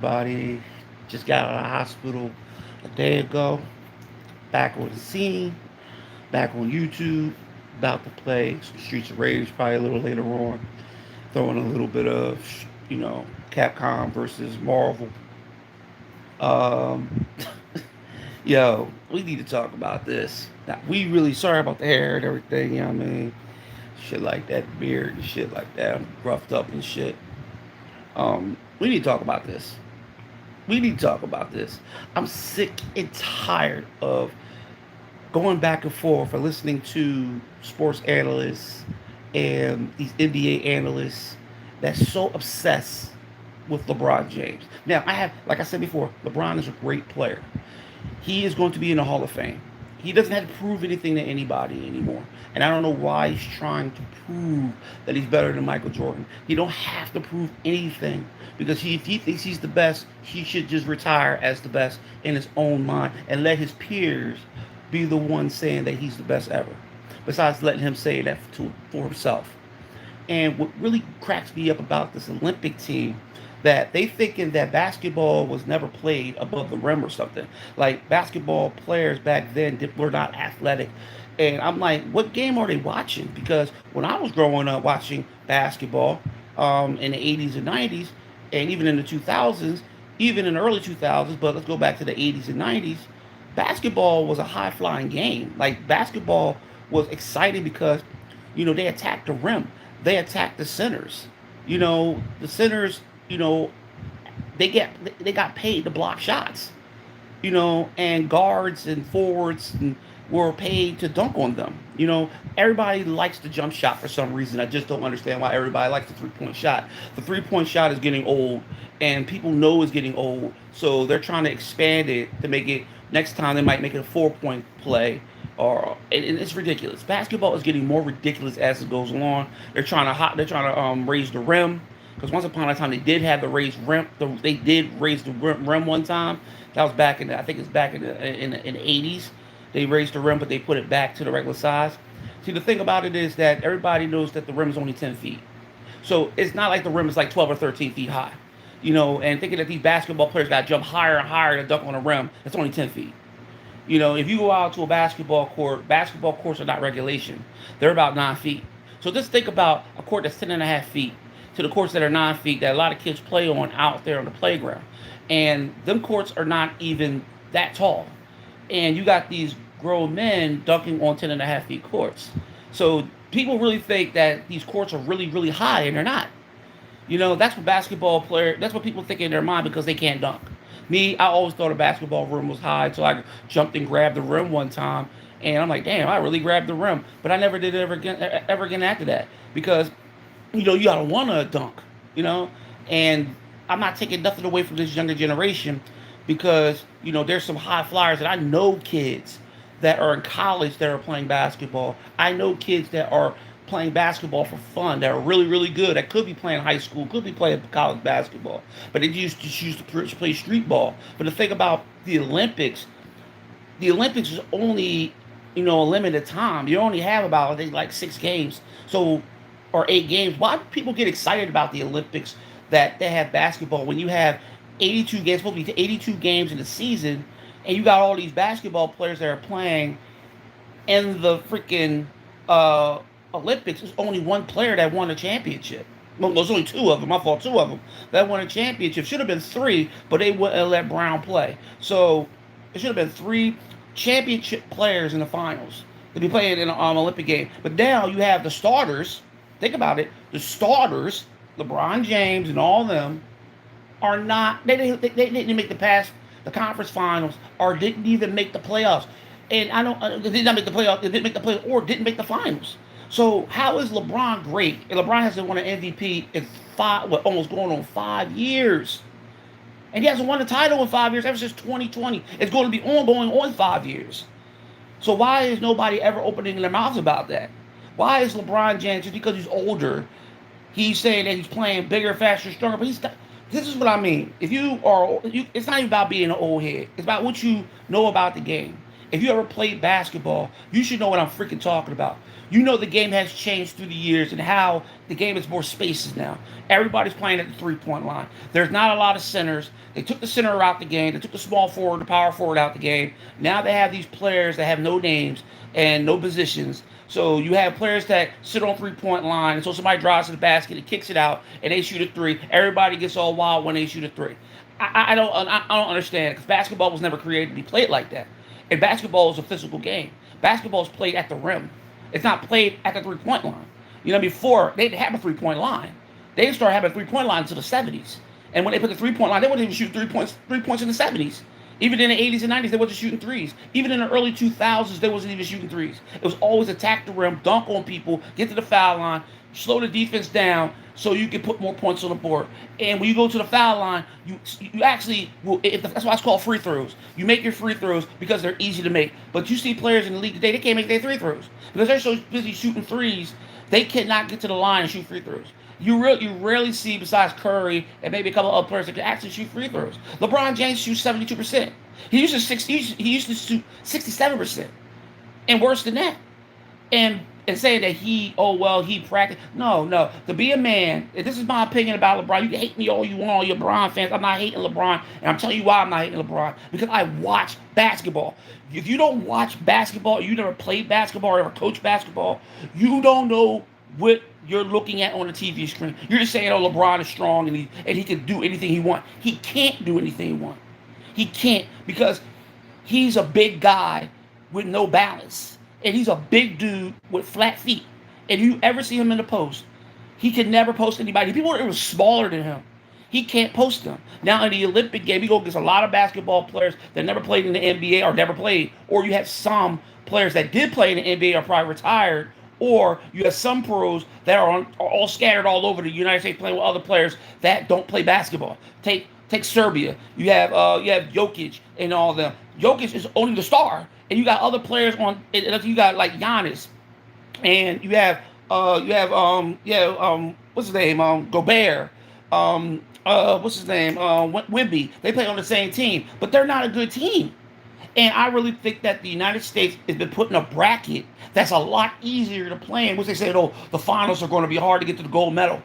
Body just got out of the hospital a day ago. Back on the scene, back on YouTube, about to play some Streets of Rage probably a little later on. Throwing a little bit of, Capcom versus Marvel. Um, yo, we need to talk about this. Now, we really sorry about the hair and everything, you know what I mean? Shit like that, beard and shit like that. I'm roughed up and shit. We need to talk about this. We need to talk about this. I'm sick and tired of going back and forth or listening to sports analysts and these NBA analysts that's so obsessed with LeBron James. Now, like I said before, LeBron is a great player. He is going to be in the Hall of Fame. He doesn't have to prove anything to anybody anymore. And I don't know why he's trying to prove that he's better than Michael Jordan. He don't have to prove anything because if he thinks he's the best, he should just retire as the best in his own mind and let his peers be the ones saying that he's the best ever. Besides letting him say that for himself. And what really cracks me up about this Olympic team that they thinking that basketball was never played above the rim or something. Like basketball players back then were not athletic. And I'm like, what game are they watching? Because when I was growing up watching basketball in the 80s and 90s, and even in the 2000s, even in the early 2000s, but let's go back to the 80s and 90s, basketball was a high flying game. Like basketball was exciting because, they attacked the rim, they attacked the centers. The centers, you know, they got paid to block shots. And guards and forwards and were paid to dunk on them. Everybody likes the jump shot for some reason. I just don't understand why everybody likes the 3 point shot. The 3 point shot is getting old, and people know it's getting old, so they're trying to expand it to make it next time they might make it a 4 point play. Or and it's ridiculous. Basketball is getting more ridiculous as it goes along. They're trying to raise the rim because once upon a time they did have the raised rim. They did raise the rim one time. That was back in I think it's back in the 80s. They raised the rim, but they put it back to the regular size. See, the thing about it is that everybody knows that the rim is only 10 feet. So it's not like the rim is like 12 or 13 feet high. And thinking that these basketball players got to jump higher and higher to dunk on a rim, it's only 10 feet. If you go out to a basketball courts are not regulation. They're about 9 feet. So just think about a court that's 10.5 feet to the courts that are 9 feet that a lot of kids play on out there on the playground. And them courts are not even that tall. And you got these grown men dunking on 10.5 feet courts. So people really think that these courts are really, really high, and they're not. That's what people think in their mind because they can't dunk. Me, I always thought a basketball rim was high until I jumped and grabbed the rim one time. And I'm like, damn, I really grabbed the rim. But I never did it ever again after that. Because, you gotta wanna dunk, And I'm not taking nothing away from this younger generation because, there's some high flyers that I know kids that are in college that are playing basketball. I know kids that are playing basketball for fun that are really, really good. That could be playing high school, could be playing college basketball, but they used to choose to play street ball. But the thing about the Olympics is only a limited time. You only have about I think like 6 games, so or 8 games. Why do people get excited about the Olympics that they have basketball when you have 82 games, supposed to be 82 games in the season, and you got all these basketball players that are playing in the freaking Olympics? There's only one player that won a championship. Well, there's only two of them. My fault. Two of them that won a championship. Should have been three, but they wouldn't let Brown play. So it should have been three championship players in the finals to be playing in an Olympic game. But now you have the starters. Think about it. The starters, LeBron James and all of them, are not. They didn't make the conference finals, or didn't even make the playoffs. And I don't. They did not make the playoffs. They didn't make the playoffs, or didn't make the finals. So how is LeBron great? And LeBron hasn't won an MVP in almost going on 5 years. And he hasn't won a title in 5 years ever since 2020. It's going to be going on 5 years. So why is nobody ever opening their mouths about that? Why is LeBron James, just because he's older, he's saying that he's playing bigger, faster, stronger? But this is what I mean. If it's not even about being an old head. It's about what you know about the game. If you ever played basketball, you should know what I'm freaking talking about. You know the game has changed through the years and how the game is more spaces now. Everybody's playing at the 3 point line. There's not a lot of centers. They took the center out the game. They took the small forward, the power forward out the game. Now they have these players that have no names and no positions. So you have players that sit on 3 point line, and so somebody drives to the basket and kicks it out, and they shoot a three. Everybody gets all wild when they shoot a three. I don't understand because basketball was never created to be played like that. And basketball is a physical game. Basketball is played at the rim. It's not played at the 3 point line. You know, before they didn't have a 3 point line. They didn't start having a 3 point line until the 70s. And when they put the 3 point line, they wouldn't even shoot 3 points in the 70s. Even in the 80s and 90s, they wasn't shooting threes. Even in the early 2000s, they wasn't even shooting threes. It was always attack the rim, dunk on people, get to the foul line, slow the defense down so you can put more points on the board. And when you go to the foul line, you actually will. That's why it's called free throws. You make your free throws because they're easy to make. But you see players in the league today, they can't make their free throws because they're so busy shooting threes. They cannot get to the line and shoot free throws. You rarely see, besides Curry and maybe a couple of other players, that can actually shoot free throws. LeBron James shoots 72%. He used to shoot 67%, and worse than that. And saying that he practiced. No. To be a man, and this is my opinion about LeBron. You can hate me all you want, all your LeBron fans. I'm not hating LeBron, and I'm telling you why I'm not hating LeBron. Because I watch basketball. If you don't watch basketball, you never played basketball or ever coached basketball, you don't know what you're looking at on the TV screen. You're just saying, oh, LeBron is strong and he can do anything he wants. He can't do anything he wants. He can't because he's a big guy with no balance. And he's a big dude with flat feet. And you ever see him in the post, he can never post anybody. People that were smaller than him, he can't post them. Now in the Olympic game, he go against a lot of basketball players that never played in the NBA or never played. Or you have some players that did play in the NBA are probably retired. Or you have some pros that are all scattered all over the United States playing with other players that don't play basketball. Take Serbia. You have Jokic and all them. Jokic is only the star, and you got other players on. You got like Giannis, and you have what's his name, Gobert, what's his name, Wemby. They play on the same team, but they're not a good team. And I really think that the United States has been put in a bracket that's a lot easier to play in, which they said, oh, the finals are going to be hard to get to the gold medal.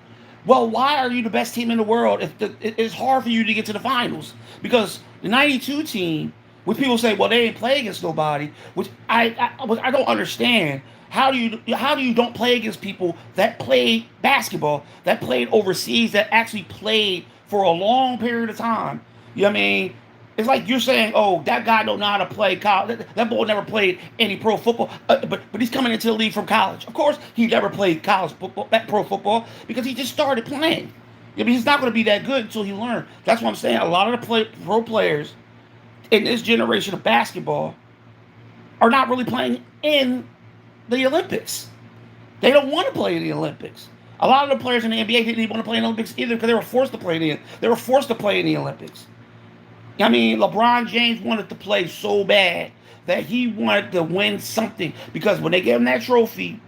Well, why are you the best team in the world if it's hard for you to get to the finals? Because the 92 team, which people say, well, they ain't play against nobody, which I don't understand. How do you don't play against people that played basketball, that played overseas, that actually played for a long period of time? You know what I mean? It's like you're saying, oh, that guy don't know how to play college. That boy never played any pro football, but he's coming into the league from college. Of course, he never played college football, that pro football, because he just started playing. I mean, he's not going to be that good until he learns. That's what I'm saying. A lot of the pro players in this generation of basketball are not really playing in the Olympics. They don't want to play in the Olympics. A lot of the players in the NBA didn't even want to play in the Olympics either because they were forced to play in the Olympics. I mean, LeBron James wanted to play so bad that he wanted to win something because when they gave him that trophy,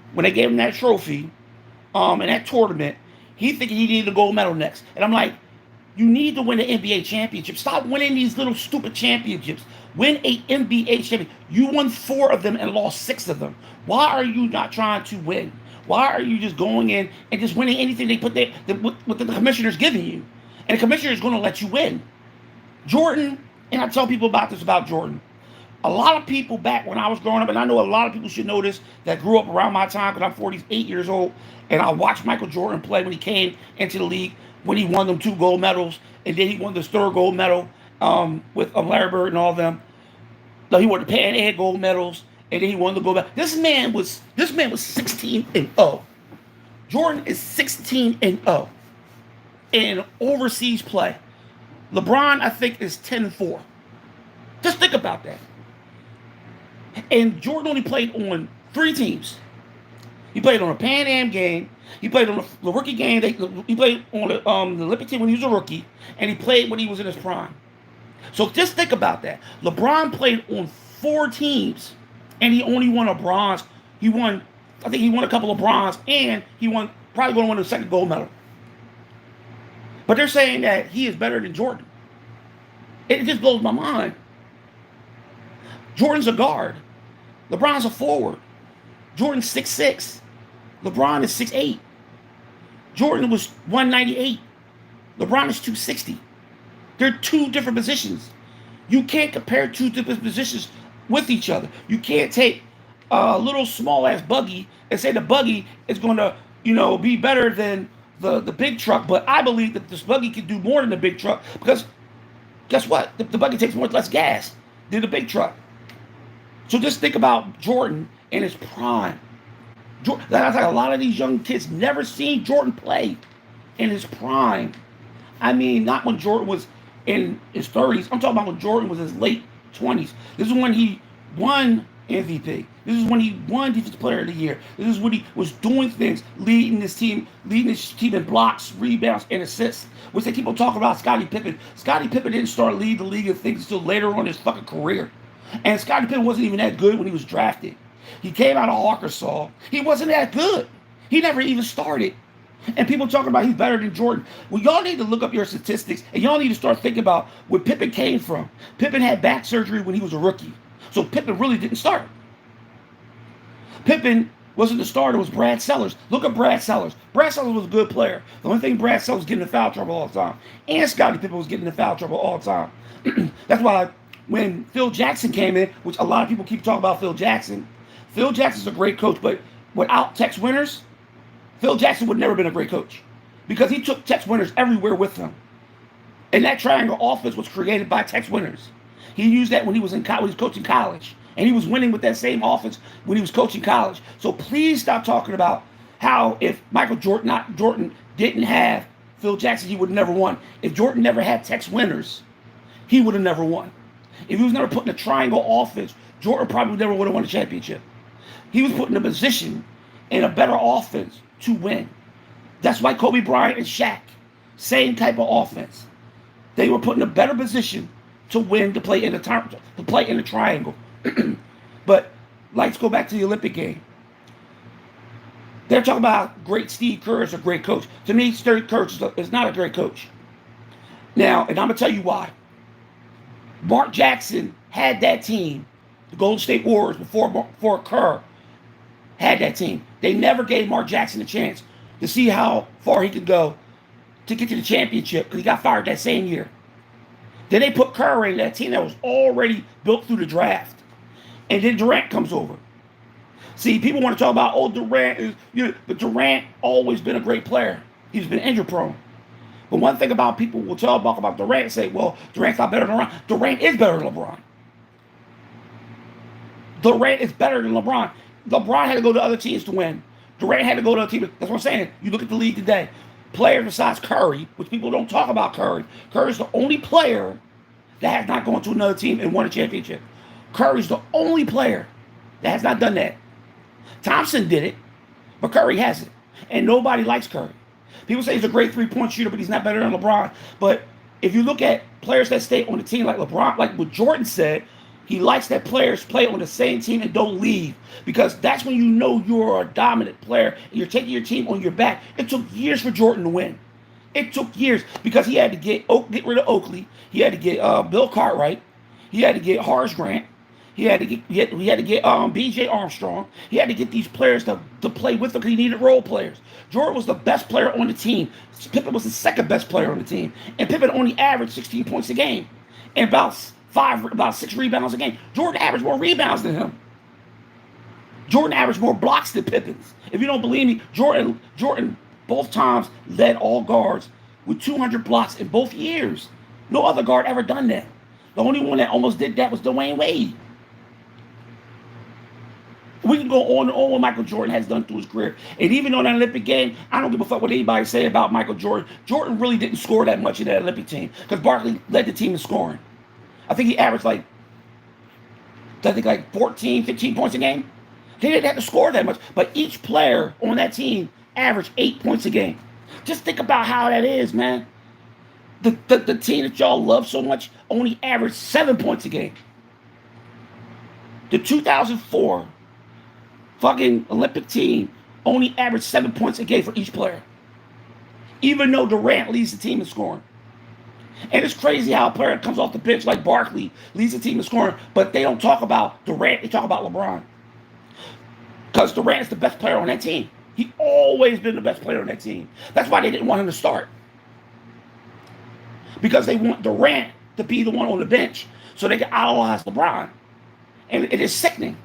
in that tournament, he thinking he needed a gold medal next. And I'm like, you need to win the NBA championship. Stop winning these little stupid championships. Win a NBA championship. You won 4 of them and lost 6 of them. Why are you not trying to win? Why are you just going in and just winning anything they put there, what the commissioner's giving you? And the commissioner is going to let you win. Jordan, and I tell people about this about Jordan. A lot of people back when I was growing up, and I know a lot of people should know this that grew up around my time because I'm 48 years old, and I watched Michael Jordan play when he came into the league, when he won them 2 gold medals, and then he won this 3rd gold medal with Larry Bird and all of them. No, he won the Pan Am gold medals, and then he won the gold medal. This man was 16-0. Jordan is 16-0 in overseas play. LeBron, I think, is 10-4. Just think about that. And Jordan only played on 3 teams. He played on a Pan Am game. He played on the rookie game. He played on the Olympic team when he was a rookie. And he played when he was in his prime. So just think about that. LeBron played on 4 teams. And he only won a bronze. I think he won a couple of bronze. And he probably going to win the 2nd gold medal. But they're saying that he is better than Jordan. It just blows my mind. Jordan's a guard. LeBron's a forward. Jordan's 6'6". LeBron is 6'8". Jordan was 198. LeBron is 260. They're two different positions. You can't compare two different positions with each other. You can't take a little small ass buggy and say the buggy is going to, be better than the big truck. But I believe that this buggy can do more than the big truck because guess what? The buggy takes less gas than the big truck. So just think about Jordan in his prime. That's like a lot of these young kids never seen Jordan play in his prime. I mean, not when Jordan was in his 30s. I'm talking about when Jordan was in his late 20s. This is when he won MVP. This is when he won Defensive Player of the Year. This is when he was doing things, leading his team in blocks, rebounds, and assists. Which they keep on talking about Scottie Pippen. Scottie Pippen didn't start leading the league in things until later on in his fucking career. And Scottie Pippen wasn't even that good when he was drafted. He came out of Arkansas. He wasn't that good. He never even started. And people talking about he's better than Jordan. Well, y'all need to look up your statistics, and y'all need to start thinking about where Pippen came from. Pippen had back surgery when he was a rookie. So Pippen really didn't start. Pippen wasn't the starter, it was Brad Sellers. Look at Brad Sellers. Brad Sellers was a good player. The only thing Brad Sellers was getting in foul trouble all the time. And Scottie Pippen was getting in foul trouble all the time. That's why when Phil Jackson came in, which a lot of people keep talking about Phil Jackson's a great coach, but without Tex Winters, Phil Jackson would never have been a great coach because he took Tex Winters everywhere with him. And that triangle offense was created by Tex Winters. He used that when he was coaching college. And he was winning with that same offense when he was coaching college. So please stop talking about how if Michael Jordan didn't have Phil Jackson, he would have never won. If Jordan never had Tex Winters, he would have never won. If he was never put in a triangle offense, Jordan probably never would have won a championship. He was put in a position in a better offense to win. That's why Kobe Bryant and Shaq, same type of offense. They were put in a better position to win, to play in the triangle. But let's go back to the Olympic game. They're talking about great Steve Kerr is a great coach. To me, Steve Kerr is not a great coach. Now, and I'm going to tell you why. Mark Jackson had that team, the Golden State Warriors, before Kerr had that team. They never gave Mark Jackson a chance to see how far he could go to get to the championship because he got fired that same year. Then they put Kerr in that team that was already built through the draft. And then Durant comes over. See, people want to talk about, Durant is, but Durant always been a great player. He's been injury prone. But one thing about people will talk about Durant and say, well, Durant's not better than LeBron. Durant is better than LeBron. Durant is better than LeBron. LeBron had to go to other teams to win. Durant had to go to other teams. That's what I'm saying. You look at the league today. Players besides Curry, which people don't talk about Curry. Curry's the only player that has not gone to another team and won a championship. Curry's the only player that has not done that. Thompson did it, but Curry hasn't. And nobody likes Curry. People say he's a great three-point shooter, but he's not better than LeBron. But if you look at players that stay on the team like LeBron, like what Jordan said, he likes that players play on the same team and don't leave. Because that's when you know you're a dominant player and you're taking your team on your back. It took years for Jordan to win. It took years because he had to get rid of Oakley. He had to get Bill Cartwright. He had to get Horace Grant. He had to get B.J. Armstrong. He had to get these players to play with him because he needed role players. Jordan was the best player on the team. Pippen was the second best player on the team. And Pippen only averaged 16 points a game and about 6 rebounds a game. Jordan averaged more rebounds than him. Jordan averaged more blocks than Pippins. If you don't believe me, Jordan both times led all guards with 200 blocks in both years. No other guard ever done that. The only one that almost did that was Dwayne Wade. We can go on and on what Michael Jordan has done through his career. And even on that Olympic game, I don't give a fuck what anybody say about Michael Jordan. Jordan really didn't score that much in that Olympic team because Barkley led the team in scoring. I think he averaged like 14, 15 points a game. They didn't have to score that much. But each player on that team averaged 8 points a game. Just think about how that is, man. The team that y'all love so much only averaged 7 points a game. The 2004 fucking Olympic team only averaged 7 points a game for each player. Even though Durant leads the team in scoring. And it's crazy how a player comes off the bench like Barkley leads the team in scoring, but they don't talk about Durant. They talk about LeBron because Durant's the best player on that team. He always been the best player on that team. That's why they didn't want him to start because they want Durant to be the one on the bench so they can idolize LeBron. And it is sickening.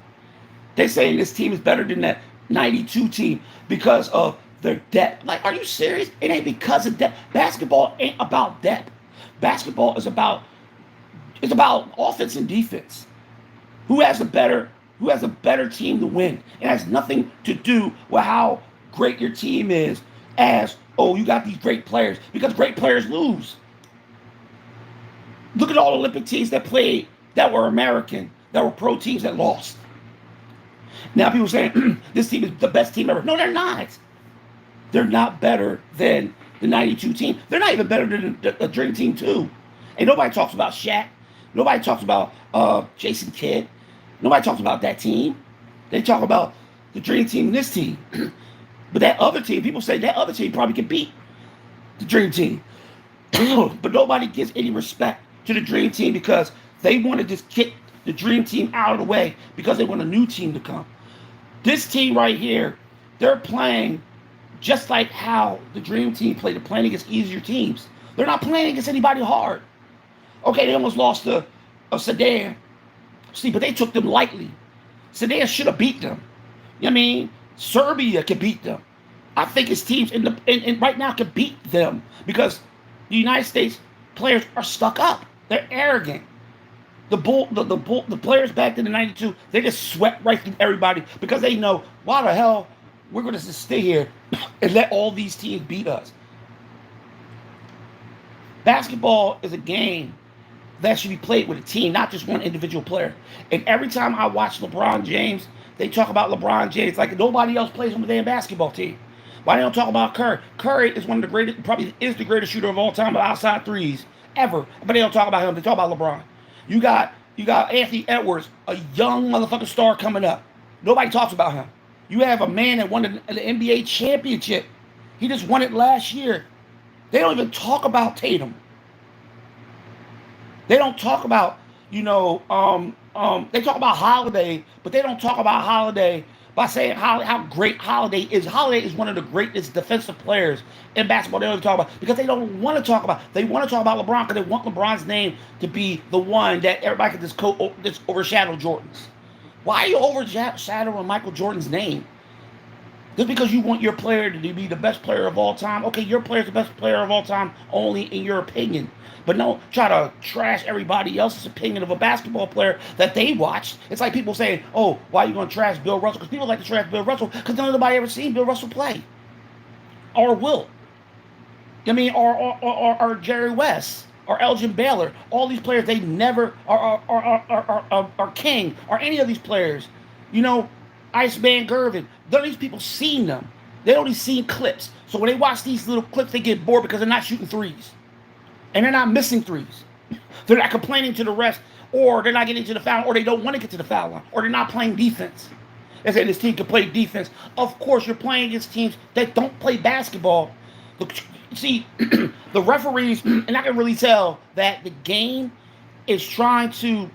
They're saying this team is better than that 92 team because of their depth. Like, are you serious? It ain't because of depth. Basketball ain't about depth. Basketball is about offense and defense. Who has a better team to win? It has nothing to do with how great your team is as, oh, you got these great players, because great players lose. Look at all the Olympic teams that played that were American, that were pro teams that lost. Now people saying this team is the best team ever. No, they're not. They're not better than the 92 team. They're not even better than the Dream Team 2. And nobody talks about Shaq. Nobody talks about Jason Kidd. Nobody talks about that team. They talk about the Dream Team and this team. But that other team, people say that other team probably can beat the Dream Team. But nobody gives any respect to the Dream Team because they want to just kick the Dream Team out of the way because they want a new team to come. This team right here, they're playing just like how the Dream Team played. They're playing against easier teams. They're not playing against anybody hard. Okay, they almost lost to Sudan. See, but they took them lightly. Sudan should have beat them. You know what I mean? Serbia could beat them. I think his teams in right now could beat them because the United States players are stuck up. They're arrogant. The players back in the 92, they just swept right through everybody because they know, why the hell we're going to just stay here and let all these teams beat us. Basketball is a game that should be played with a team, not just one individual player. And every time I watch LeBron James, they talk about LeBron James like nobody else plays on the damn basketball team. Why they don't talk about Curry? Curry is one of the greatest, probably is the greatest shooter of all time of outside threes ever. But they don't talk about him. They talk about LeBron. You got Anthony Edwards, a young motherfucking star coming up. Nobody talks about him. You have a man that won the NBA championship. He just won it last year. They don't even talk about Tatum. They don't talk about, they talk about Holiday, but they don't talk about Holiday by saying how great Holiday is. Holiday is one of the greatest defensive players in basketball. They don't talk about because they don't want to talk about. They want to talk about LeBron because they want LeBron's name to be the one that everybody can just overshadow Jordan's. Why are you overshadowing Michael Jordan's name? Just because you want your player to be the best player of all time. Okay, your player's the best player of all time only in your opinion. But don't try to trash everybody else's opinion of a basketball player that they watched. It's like people saying, oh, why are you going to trash Bill Russell? Because people like to trash Bill Russell because nobody ever seen Bill Russell play. Or will. I mean, or Jerry West. Or Elgin Baylor. All these players, they never are King. Or any of these players. Iceman Gervin. None of these people seen them. They only seen clips. So when they watch these little clips, they get bored because they're not shooting threes. And they're not missing threes. They're not complaining to the refs, or they're not getting to the foul, or they don't want to get to the foul line, or they're not playing defense. They say this team can play defense. Of course, you're playing against teams that don't play basketball. Look, see, the referees, and I can really tell that the game is trying to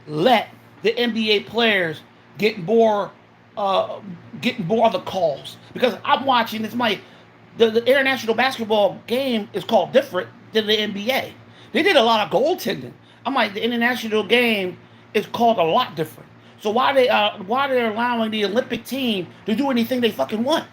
let the NBA players get more of the calls. Because I'm watching, it's my the international basketball game is called different than the NBA. They did a lot of goaltending. I'm like, the international game is called a lot different. So why they're allowing the Olympic team to do anything they fucking want?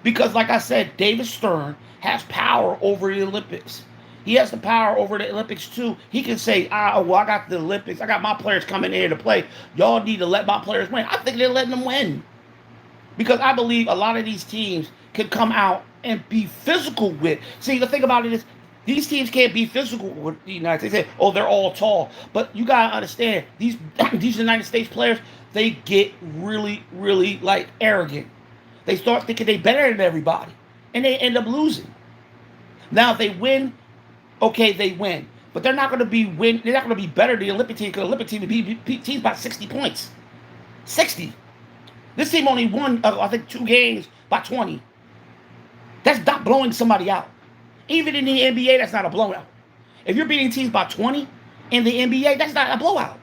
Because like I said, David Stern has power over the Olympics. He has the power over the Olympics too. He can say, I got the Olympics. I got my players coming in here to play. Y'all need to let my players win. I think they're letting them win. Because I believe a lot of these teams can come out and be physical with. See, the thing about it is, these teams can't be physical with the United States. They say, oh, they're all tall. But you got to understand, these United States players, they get really, really, arrogant. They start thinking they're better than everybody. And they end up losing. Now, if they win, okay, they win. But they're not going to be They're not going to be better than the Olympic team because the Olympic team beat teams by 60 points. 60. This team only won, I think, 2 games by 20. That's not blowing somebody out. Even in the NBA, that's not a blowout. If you're beating teams by 20 in the NBA, that's not a blowout.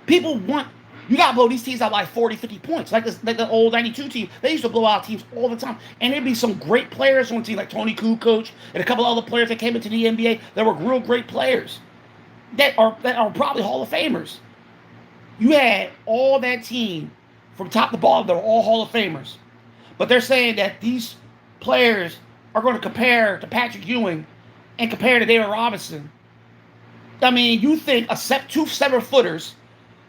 People want, you got to blow these teams out like 40, 50 points. Like the old 92 team. They used to blow out teams all the time. And there'd be some great players on the team, like Tony Kukoc and a couple other players that came into the NBA that were real great players that are probably Hall of Famers. You had all that team from top to bottom that were all Hall of Famers. But they're saying that these players are going to compare to Patrick Ewing and compare to David Robinson. I mean, you think two 7-footers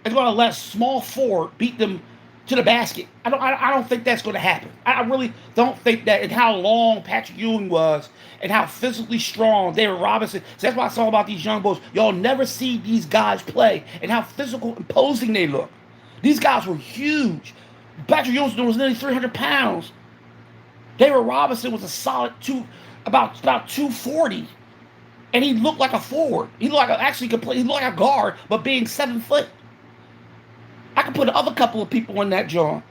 is going to let a small forward beat them to the basket? I don't think that's going to happen. I really don't think that. And how long Patrick Ewing was, and how physically strong David Robinson. So that's why I saw about these young boys. Y'all never see these guys play, and how physical, imposing they look. These guys were huge. Patrick Ewing was nearly 300 pounds. David Robinson was a solid about 240. And he looked like a forward. He looked like he looked like a guard, but being 7 foot. I could put another couple of people in that joint.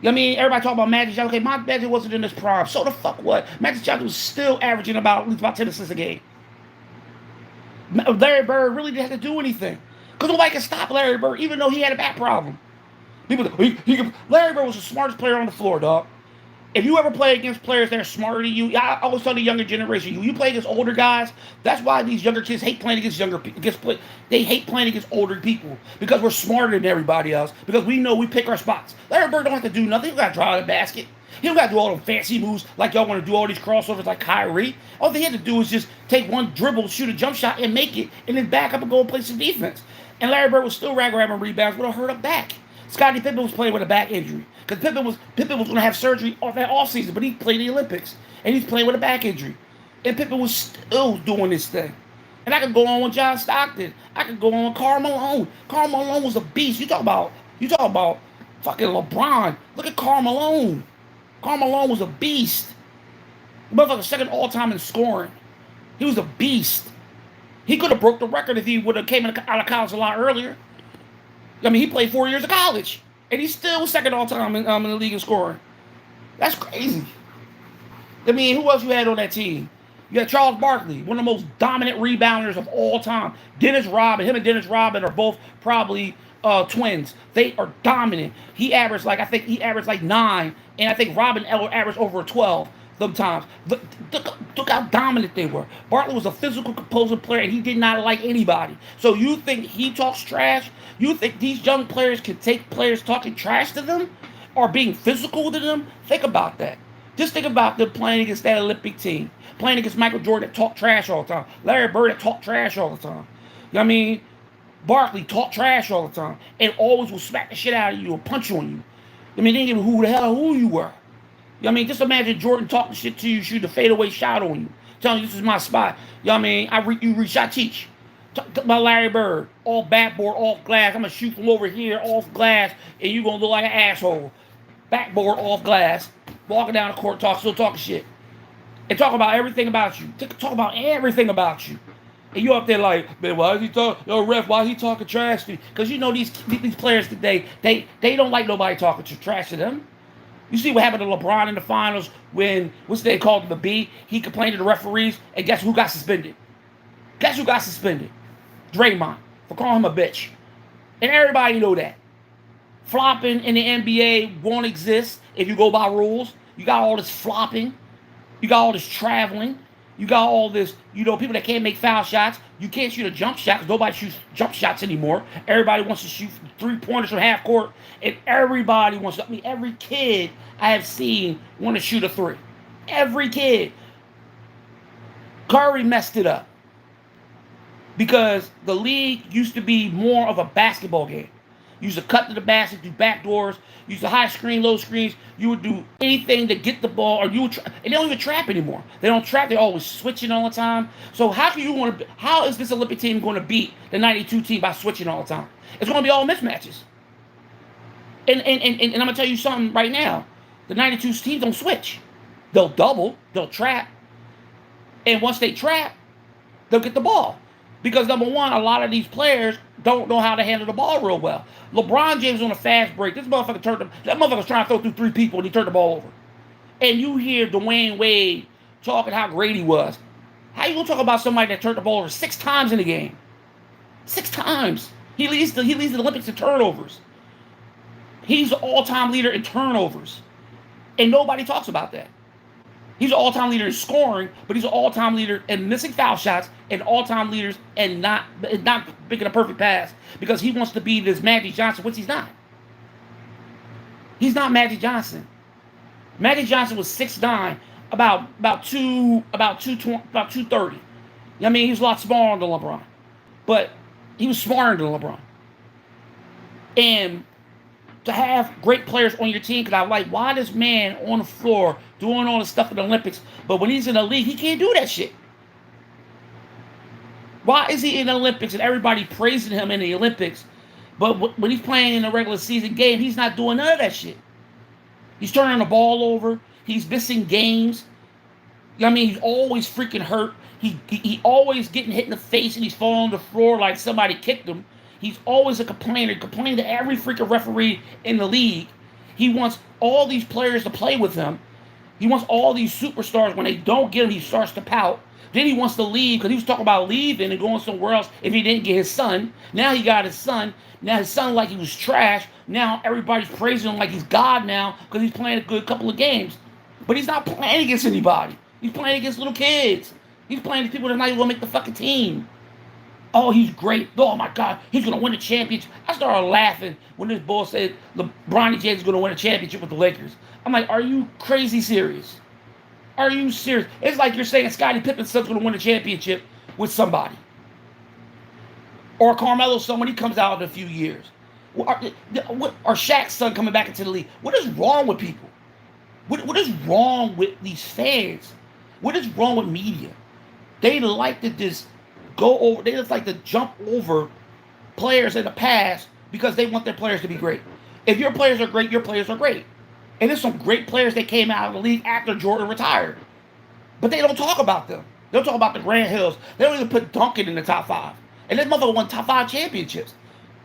I mean, everybody talking about Magic Johnson. Okay, my Magic wasn't in his prime. So the fuck what? Magic Johnson was still averaging at least about 10 assists a game. Larry Bird really didn't have to do anything. Because nobody can stop Larry Bird, even though he had a back problem. Larry Bird was the smartest player on the floor, dog. If you ever play against players that are smarter than you, I always tell the younger generation, you play against older guys. That's why these younger kids hate playing against they hate playing against older people, because we're smarter than everybody else, because we know we pick our spots. Larry Bird don't have to do nothing. He don't got to drive the basket. He don't got to do all them fancy moves like y'all want to do, all these crossovers like Kyrie. All they had to do is just take one dribble, shoot a jump shot, and make it, and then back up and go and play some defense. And Larry Bird was still grabbing rebounds with a hurt up back. Scottie Pippen was playing with a back injury, because Pippen was going to have surgery off that offseason, but he played the Olympics, and he's playing with a back injury. And Pippen was still doing this thing. And I could go on with John Stockton. I could go on with Karl Malone. Karl Malone was a beast. You talk about fucking LeBron. Look at Karl Malone. Karl Malone was a beast. The motherfucker second all-time in scoring. He was a beast. He could have broke the record if he would have came out of college a lot earlier. I mean, he played 4 years of college, and he still was second all-time in the league in scoring. That's crazy. I mean, who else you had on that team? You had Charles Barkley, one of the most dominant rebounders of all time. Him and Dennis Rodman are both probably twins. They are dominant. He averaged like 9, and I think Robin averaged over 12 sometimes. Look how dominant they were. Barkley was a physical, composing player, and he did not like anybody. So you think he talks trash? You think these young players can take players talking trash to them or being physical to them? Think about that. Just think about them playing against that Olympic team, playing against Michael Jordan that talked trash all the time, Larry Bird that talked trash all the time. You know what I mean? Barkley talked trash all the time and always will smack the shit out of you or punch on you. I mean, they didn't give a who you were. You know what I mean? Just imagine Jordan talking shit to you, shoot a fadeaway shot on you, telling you this is my spot. You know what I mean? You reach, I teach. My Larry Bird, all backboard, off glass. I'm going to shoot from over here, off glass, and you're going to look like an asshole. Backboard, off glass, walking down the court, still talking shit. And talk about everything about you. Talk about everything about you. And you up there like, man, why is he talking? Yo, ref, why is he talking trash to you? Because you know these players today, they don't like nobody talking trash to them. You see what happened to LeBron in the finals when, what's they called him, the B? He complained to the referees, and guess who got suspended? Guess who got suspended? Draymond, for calling him a bitch. And everybody know that. Flopping in the NBA won't exist if you go by rules. You got all this flopping. You got all this traveling. You got all this, people that can't make foul shots. You can't shoot a jump shot because nobody shoots jump shots anymore. Everybody wants to shoot 3-pointers from half court. And everybody wants to, every kid I have seen want to shoot a 3. Every kid. Curry messed it up. Because the league used to be more of a basketball game. You used to cut to the basket, do backdoors. You used to high screen, low screens. You would do anything to get the ball, or you would. And they don't even trap anymore. They don't trap. They're always switching all the time. So how is this Olympic team going to beat the '92 team by switching all the time? It's going to be all mismatches. And I'm going to tell you something right now. The '92 team don't switch. They'll double. They'll trap. And once they trap, they'll get the ball. Because number one, a lot of these players don't know how to handle the ball real well. LeBron James on a fast break. That motherfucker's trying to throw through 3 people and he turned the ball over. And you hear Dwayne Wade talking how great he was. How you gonna talk about somebody that turned the ball over 6 times in a game? 6 times. He leads the Olympics in turnovers. He's the all-time leader in turnovers, and nobody talks about that. He's an all-time leader in scoring, but he's an all-time leader in missing foul shots and all-time leaders and not making a perfect pass because he wants to be this Magic Johnson, which he's not. He's not Magic Johnson. Magic Johnson was 6'9", about 230. I mean, he was a lot smaller than LeBron, but he was smarter than LeBron. And to have great players on your team, because I'm like, why this man on the floor doing all this stuff in the Olympics, but when he's in the league, he can't do that shit? Why is he in the Olympics and everybody praising him in the Olympics, but when he's playing in a regular season game, he's not doing none of that shit? He's turning the ball over. He's missing games. I mean, he's always freaking hurt. He always getting hit in the face and he's falling on the floor like somebody kicked him. He's always a complainer, complaining to every freaking referee in the league. He wants all these players to play with him. He wants all these superstars. When they don't get him, he starts to pout. Then he wants to leave because he was talking about leaving and going somewhere else if he didn't get his son. Now he got his son. Now his son like he was trash. Now everybody's praising him like he's God now because he's playing a good couple of games. But he's not playing against anybody. He's playing against little kids. He's playing against people that are not even going to make the fucking team. Oh, he's great. Oh, my God. He's going to win the championship. I started laughing when this boy said LeBron James is going to win a championship with the Lakers. I'm like, are you crazy serious? Are you serious? It's like you're saying Scottie Pippen's son's going to win a championship with somebody. Or Carmelo's son when he comes out in a few years. Or Shaq's son coming back into the league. What is wrong with people? What is wrong with these fans? What is wrong with media? They like to just go over, they just like to jump over players in the past because they want their players to be great. If your players are great, your players are great. And there's some great players that came out of the league after Jordan retired. But they don't talk about them. They don't talk about the Grant Hills. They don't even put Duncan in the top 5. And that motherfucker won top 5 championships.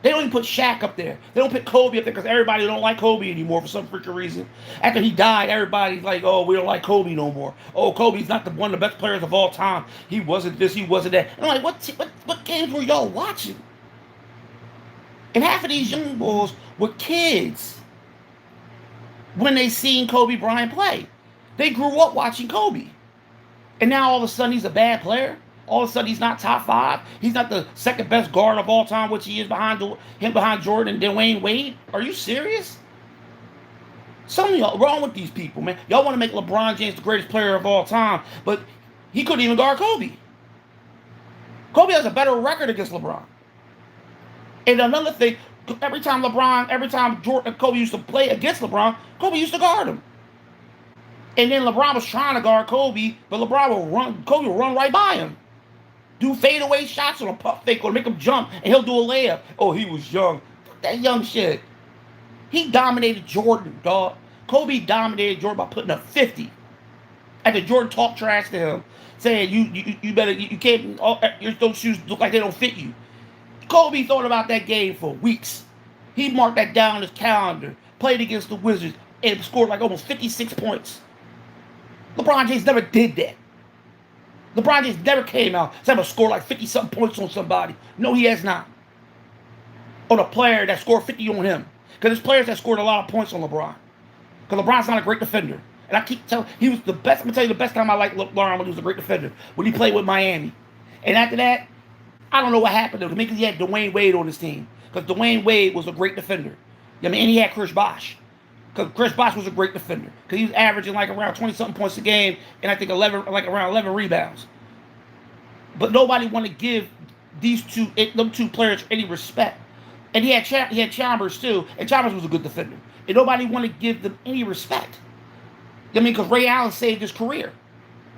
They don't even put Shaq up there. They don't put Kobe up there because everybody don't like Kobe anymore for some freaking reason. After he died, everybody's like, oh, we don't like Kobe no more. Oh, Kobe's not one of the best players of all time. He wasn't this, he wasn't that. And I'm like, what games were y'all watching? And half of these young bulls were kids when they seen Kobe Bryant play. They grew up watching Kobe. And now all of a sudden he's a bad player. All of a sudden, he's not top 5. He's not the second best guard of all time, which he is behind Jordan and Dwayne Wade. Are you serious? Something wrong with these people, man. Y'all want to make LeBron James the greatest player of all time, but he couldn't even guard Kobe. Kobe has a better record against LeBron. And another thing, every time Jordan and Kobe used to play against LeBron, Kobe used to guard him. And then LeBron was trying to guard Kobe, but Kobe would run right by him. Do fadeaway shots on a puff fake or make him jump, and he'll do a layup. Oh, he was young. That young shit. He dominated Jordan, dog. Kobe dominated Jordan by putting up 50. After Jordan talked trash to him, saying you better you can't those shoes look like they don't fit you. Kobe thought about that game for weeks. He marked that down on his calendar. Played against the Wizards and scored like almost 56 points. LeBron James never did that. LeBron James never came out and said, I'm going to score like 50-something points on somebody. No, he has not. On a player that scored 50 on him. Because there's players that scored a lot of points on LeBron. Because LeBron's not a great defender. And I keep telling he was the best. I'm going to tell you the best time I liked LeBron when he was a great defender. When he played with Miami. And after that, I don't know what happened to him. Because he had Dwayne Wade on his team. Because Dwayne Wade was a great defender. I mean, and he had Chris Bosh. Because Chris Bosh was a great defender. Because he was averaging like around 20-something points a game. And I think around 11 rebounds. But nobody wanted to give them two players any respect. And he had Chalmers too. And Chalmers was a good defender. And nobody wanted to give them any respect. I mean, because Ray Allen saved his career.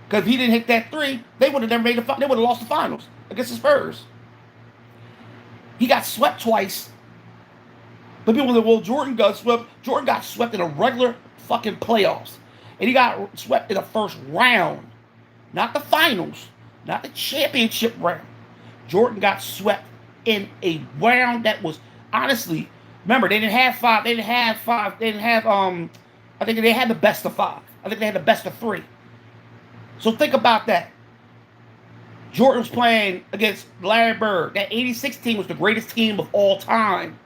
Because if he didn't hit that 3, they would have never made they would have lost the finals against the Spurs. He got swept twice. But people say, well, Jordan got swept. Jordan got swept in a regular fucking playoffs. And he got swept in the first round. Not the finals. Not the championship round. Jordan got swept in a round that was, honestly, remember, they didn't have 5. They didn't have, I think they had the best of 5. I think they had the best of 3. So think about that. Jordan was playing against Larry Bird. That 86 team was the greatest team of all time.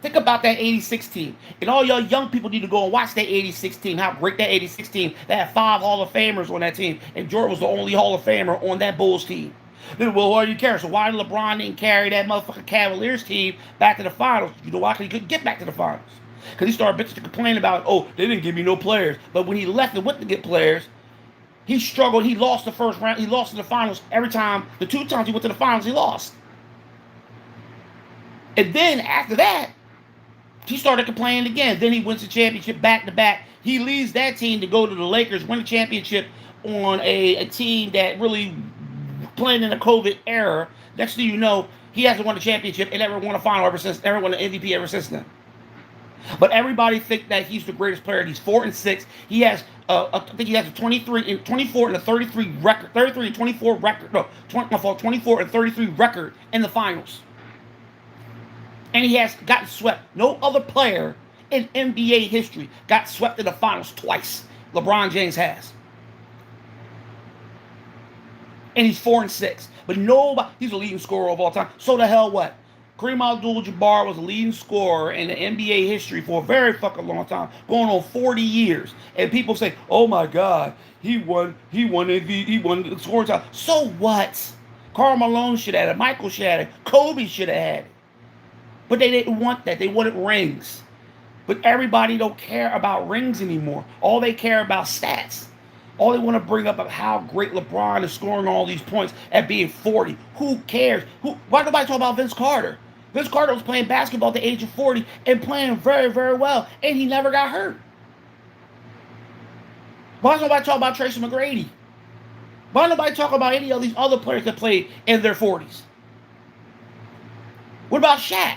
Think about that 86 team. And all y'all young people need to go and watch that 86 team. How great that 86 team. They had 5 Hall of Famers on that team. And Jordan was the only Hall of Famer on that Bulls team. Then, well, why do you care? So why did LeBron didn't carry that motherfucking Cavaliers team back to the finals? You know why? Because he couldn't get back to the finals. Because he started bitching to complain about, oh, they didn't give me no players. But when he left and went to get players, he struggled. He lost the first round. He lost in the finals every time. The 2 times he went to the finals, he lost. And then after that, he started complaining again. Then he wins the championship back to back. He leaves that team to go to the Lakers, win the championship on a team that really playing in the COVID era. Next thing you know, he hasn't won the championship and never won a final ever since, never won an MVP ever since then. But everybody think that he's the greatest player. He's 4-6. He has, I think he has a 23 and 24 and a 33 record, 33 and 24 record. No, 24 and 33 record in the finals. And he has gotten swept. No other player in NBA history got swept in the finals twice. LeBron James has. And he's 4-6. But nobody, he's a leading scorer of all time. So the hell what? Kareem Abdul-Jabbar was a leading scorer in the NBA history for a very fucking long time, going on 40 years. And people say, "Oh my God, he won the scoring time." So what? Karl Malone should have had it. Michael should have had it. Kobe should have had it. But they didn't want that. They wanted rings. But everybody don't care about rings anymore. All they care about stats. All they want to bring up how great LeBron is scoring all these points at being 40. Who cares? Why nobody talk about Vince Carter? Vince Carter was playing basketball at the age of 40 and playing very, very well, and he never got hurt. Why does nobody talk about Tracy McGrady? Why nobody talk about any of these other players that played in their 40s? What about Shaq?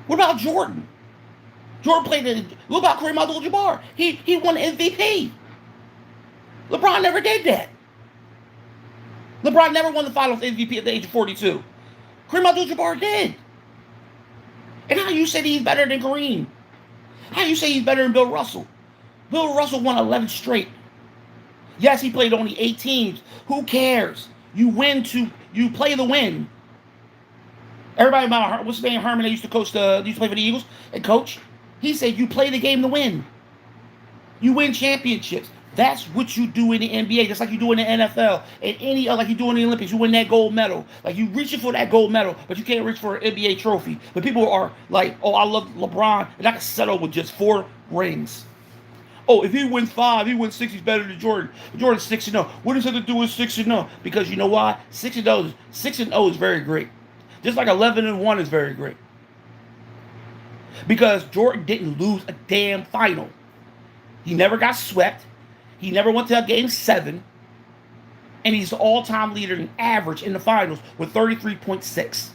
What about Jordan? Jordan played. What about Kareem Abdul-Jabbar? He won MVP. LeBron never did that. LeBron never won the finals MVP at the age of 42. Kareem Abdul-Jabbar did. And how you say he's better than Kareem? How you say he's better than Bill Russell? Bill Russell won 11 straight. Yes, he played only 8 teams. Who cares? You play to win. Everybody about what's his name, Herman, that used to play for the Eagles and coach. He said you play the game to win. You win championships. That's what you do in the NBA, just like you do in the NFL and like you do in the Olympics. You win that gold medal. Like you reaching for that gold medal, but you can't reach for an NBA trophy. But people are like, oh, I love LeBron, and I can settle with just 4 rings. Oh, if he wins 5, he wins 6, he's better than Jordan. Jordan's 6-0. What does that have to do with 6-0? Because you know why? 6-0 is very great. Just like 11-1 is very great. Because Jordan didn't lose a damn final. He never got swept. He never went to a game 7. And he's the all-time leader in average in the finals with 33.6.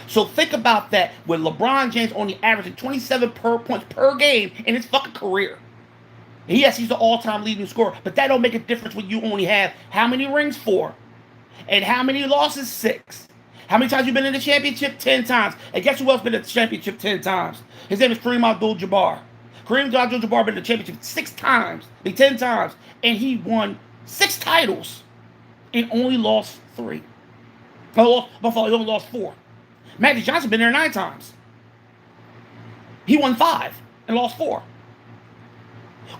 So think about that, with LeBron James only averaging 27 points per game in his fucking career. And yes, he's the all-time leading scorer, but that don't make a difference when you only have how many rings? 4. And how many losses? 6. How many times you been in the championship? 10 times. And guess who else been in the championship 10 times? His name is Kareem Abdul-Jabbar. Kareem Abdul-Jabbar been in the championship 6 times. 10 times. And he won 6 titles and only lost 3. He only lost 4. Magic Johnson been there 9 times. He won 5 and lost 4.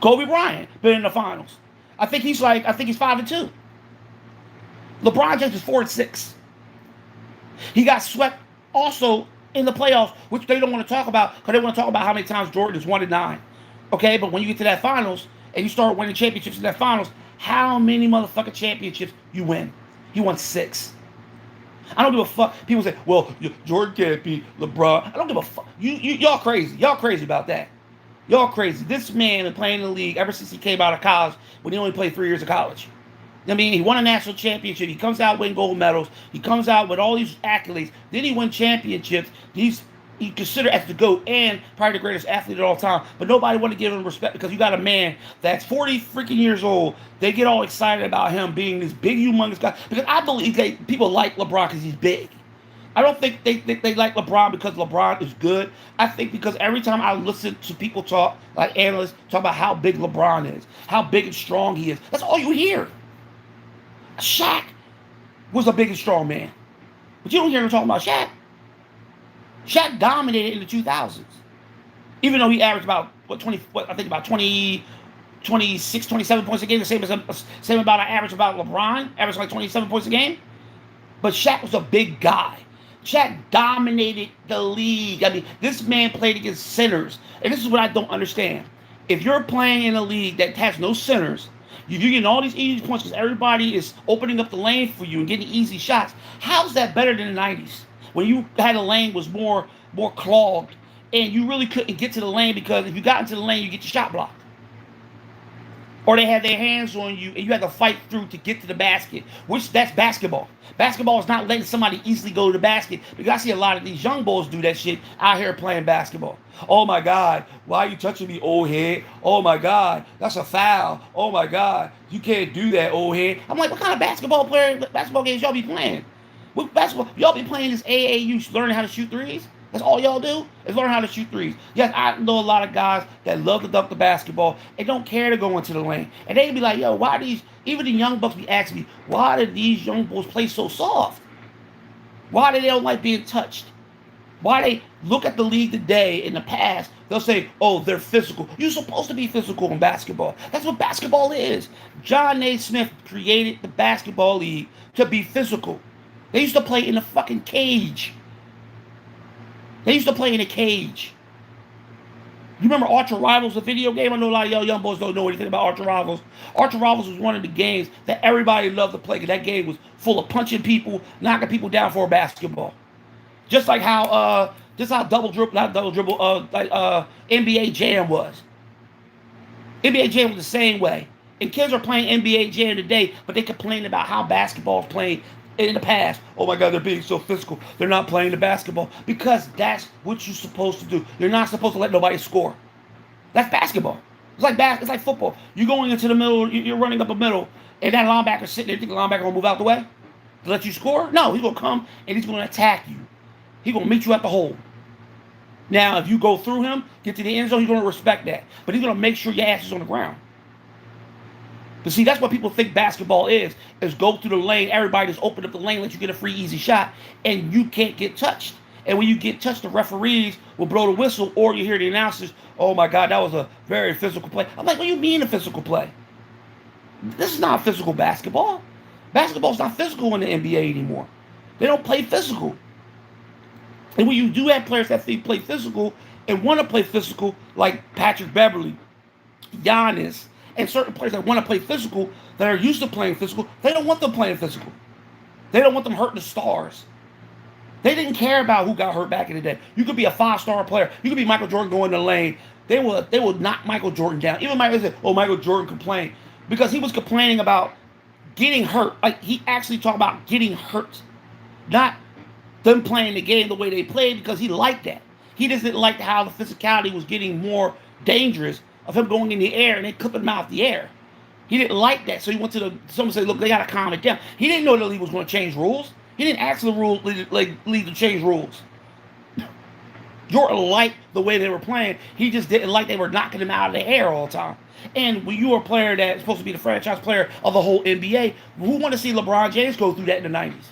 Kobe Bryant been in the finals. I think he's 5-2. LeBron James is 4-6. He got swept also in the playoffs, which they don't want to talk about because they want to talk about how many times Jordan is 1-9. Okay, but when you get to that finals and you start winning championships in that finals, how many motherfucking championships you win? He won 6. I don't give a fuck. People say, well, Jordan can't beat LeBron. I don't give a fuck. Y'all crazy. Y'all crazy about that. Y'all crazy. This man been playing in the league ever since he came out of college when he only played 3 years of college. I mean, he won a national championship. He comes out winning gold medals. He comes out with all these accolades. Then he wins championships. He's considered as the GOAT and probably the greatest athlete of all time. But nobody want to give him respect because you got a man that's 40 freaking years old. They get all excited about him being this big, humongous guy. Because I believe people like LeBron because he's big. I don't think they like LeBron because LeBron is good. I think because every time I listen to people talk, like analysts, talk about how big LeBron is, how big and strong he is, that's all you hear. Shaq was a big and strong man. But you don't hear him talking about Shaq. Shaq dominated in the 2000s. Even though he averaged about, I think about 20, 26, 27 points a game, the same about I average about LeBron, averaged like 27 points a game. But Shaq was a big guy. Shaq dominated the league. I mean, this man played against centers. And this is what I don't understand. If you're playing in a league that has no centers, you're getting all these easy points because everybody is opening up the lane for you and getting easy shots. How's that better than the 90s? When you had a lane was more clogged and you really couldn't get to the lane because if you got into the lane, you get your shot blocked. Or they had their hands on you and you had to fight through to get to the basket, which that's basketball. Basketball is not letting somebody easily go to the basket because I see a lot of these young boys do that shit out here playing basketball. Oh my God, why are you touching me, old head? Oh my God, that's a foul. Oh my God, you can't do that, old head. I'm like, what kind of basketball games y'all be playing? What basketball? Y'all be playing this AAU learning how to shoot threes? That's all y'all do is learn how to shoot threes. Yes, I know a lot of guys that love to dunk the basketball and don't care to go into the lane. And they be like, yo, why these, even the young bucks be asking me, why do these young boys play so soft? Why do they don't like being touched? Why they look at the league today in the past, they'll say, oh, they're physical. You're supposed to be physical in basketball. That's what basketball is. John A. Smith created the basketball league to be physical. They used to play in a fucking cage. They used to play in a cage. You remember Ultra Rivals, the video game? I know a lot of y'all young boys don't know anything about Ultra Rivals. Ultra Rivals was one of the games that everybody loved to play because that game was full of punching people, knocking people down for a basketball. Just like how NBA Jam was. NBA Jam was the same way. And kids are playing NBA Jam today, but they complain about how basketball is played in the past. Oh my God, they're being so physical. They're not playing the basketball because that's what you're supposed to do. You're not supposed to let nobody score. That's basketball. It's like football. You're going into the middle, you're running up a middle, and that linebacker's sitting there. You think the linebacker gonna move out the way to let you score? No, he's gonna come and he's gonna attack you. He's gonna meet you at the hole. Now, if you go through him, get to the end zone, he's gonna respect that. But he's gonna make sure your ass is on the ground. But see, that's what people think basketball is go through the lane, everybody just open up the lane, let you get a free, easy shot, and you can't get touched. And when you get touched, the referees will blow the whistle, or you hear the announcers, oh my God, that was a very physical play. I'm like, what do you mean a physical play? This is not physical basketball. Basketball's not physical in the NBA anymore. They don't play physical. And when you do have players that play physical and want to play physical, like Patrick Beverly, Giannis, and certain players that want to play physical, that are used to playing physical, they don't want them playing physical. They don't want them hurting the stars. They didn't care about who got hurt back in the day. You could be a 5-star player. You could be Michael Jordan going to the lane. They will knock Michael Jordan down. Even Michael said, oh, Michael Jordan complained. Because he was complaining about getting hurt. Like, he actually talked about getting hurt. Not them playing the game the way they played, because he liked that. He just didn't like how the physicality was getting more dangerous of him going in the air and then clipping him out the air. He didn't like that, so he went to someone said, look, they got to calm it down. He didn't know the league was going to change rules. He didn't ask the league to change rules. Jordan liked the way they were playing. He just didn't like they were knocking him out of the air all the time. And when you are a player that's supposed to be the franchise player of the whole NBA, who want to see LeBron James go through that in the 90s?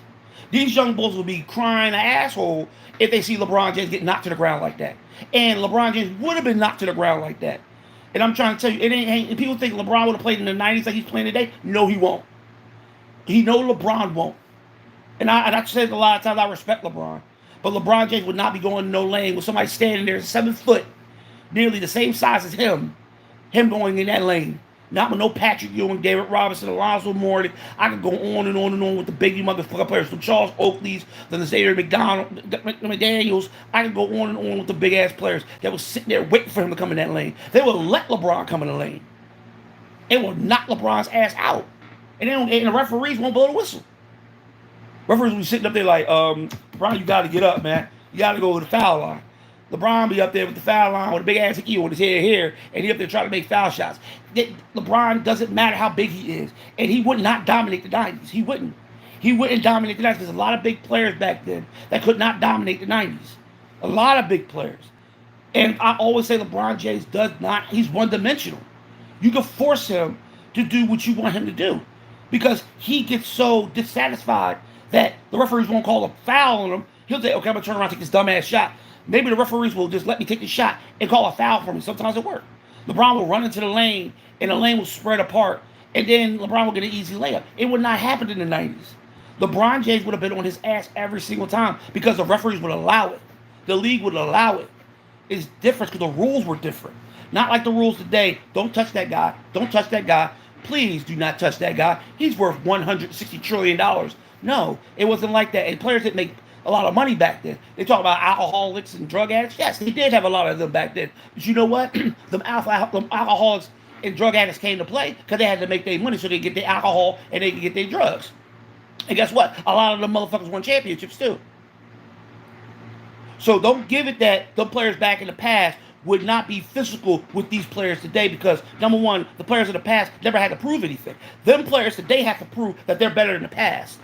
These young bulls will be crying an asshole if they see LeBron James get knocked to the ground like that. And LeBron James would have been knocked to the ground like that. And I'm trying to tell you, it ain't. People think LeBron would have played in the 90s like he's playing today. No, he won't. He know LeBron won't. And I said a lot of times I respect LeBron. But LeBron James would not be going in no lane with somebody standing there 7 foot, nearly the same size as him going in that lane. Not with no Patrick Ewing, David Robinson, Alonzo Mourning. I could go on and on and on with the big motherfucker players, from Charles Oakley's, then the Xavier McDaniels. I could go on and on with the big ass players that was sitting there waiting for him to come in that lane. They would let LeBron come in the lane. It will knock LeBron's ass out. And the referees won't blow the whistle. Referees will be sitting up there like, LeBron, you got to get up, man. You got to go to the foul line. LeBron be up there with the foul line with a big ass ego with his head here, and he up there trying to make foul shots. LeBron doesn't matter how big he is, and he would not dominate the 90s. He wouldn't. He wouldn't dominate the 90s. There's a lot of big players back then that could not dominate the 90s. A lot of big players. And I always say LeBron James does not, he's one dimensional. You can force him to do what you want him to do because he gets so dissatisfied that the referees won't call a foul on him. He'll say, okay, I'm going to turn around and take this dumbass shot. Maybe the referees will just let me take the shot and call a foul for me. Sometimes it works. LeBron will run into the lane and the lane will spread apart and then LeBron will get an easy layup. It would not happen in the 90s. LeBron James would have been on his ass every single time because the referees would allow it. The league would allow it. It's different because the rules were different. Not like the rules today. Don't touch that guy. Don't touch that guy. Please do not touch that guy. He's worth $160 trillion. No, it wasn't like that. And players didn't make a lot of money back then. They talk about alcoholics and drug addicts. Yes, they did have a lot of them back then. But you know what? them alcoholics and drug addicts came to play because they had to make their money so they get their alcohol and they could get their drugs. And guess what? A lot of them motherfuckers won championships too. So don't give it that the players back in the past would not be physical with these players today because, number one, the players of the past never had to prove anything. Them players today have to prove that they're better than the past.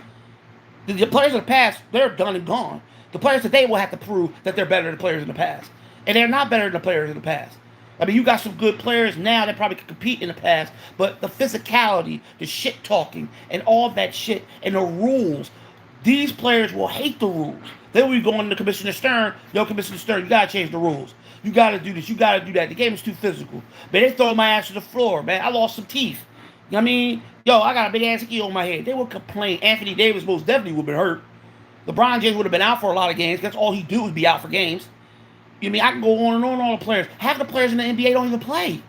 The players of the past, they're done and gone. The players today will have to prove that they're better than the players in the past. And they're not better than the players in the past. I mean, you got some good players now that probably could compete in the past, but the physicality, the shit talking, and all that shit, and the rules, these players will hate the rules. They will be going to Commissioner Stern, yo, Commissioner Stern, you gotta change the rules. You gotta do this, you gotta do that. The game is too physical. Man, they throw my ass to the floor, man. I lost some teeth. You know what I mean? Yo, I got a big ass key on my head. They would complain. Anthony Davis most definitely would have been hurt. LeBron James would have been out for a lot of games. That's all he do is be out for games. You know what I mean? I can go on and on all the players. Half the players in the NBA don't even play.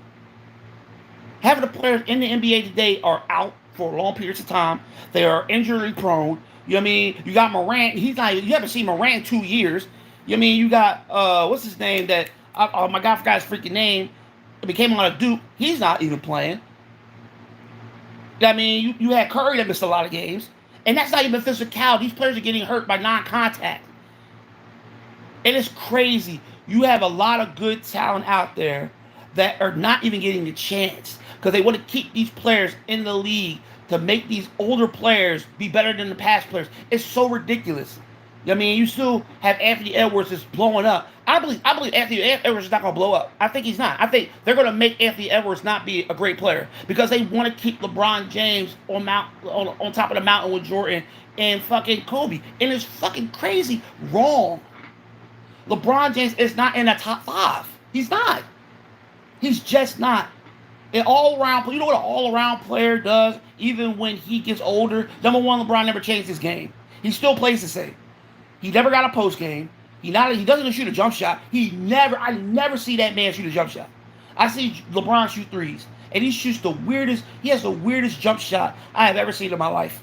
Half of the players in the NBA today are out for long periods of time. They are injury prone. You know what I mean? You got Morant. He's not. You haven't seen Morant in 2 years. You know what I mean? You got what's his name? That my God, I forgot his freaking name. It became on a Duke. He's not even playing. I mean, you had Curry that missed a lot of games, and that's not even physicality. These players are getting hurt by non-contact, and it's crazy. You have a lot of good talent out there that are not even getting a chance because they want to keep these players in the league to make these older players be better than the past players. It's so ridiculous. I mean, you still have Anthony Edwards that's blowing up. I believe Anthony Edwards is not going to blow up. I think he's not. I think they're going to make Anthony Edwards not be a great player because they want to keep LeBron James on top of the mountain with Jordan and fucking Kobe. And it's fucking crazy wrong. LeBron James is not in the top 5. He's not. He's just not. An all-around, you know what an all-around player does even when he gets older? Number one, LeBron never changed his game. He still plays the same. He never got a post game. He doesn't shoot a jump shot. I never see that man shoot a jump shot. I see LeBron shoot threes. And he has the weirdest jump shot I have ever seen in my life.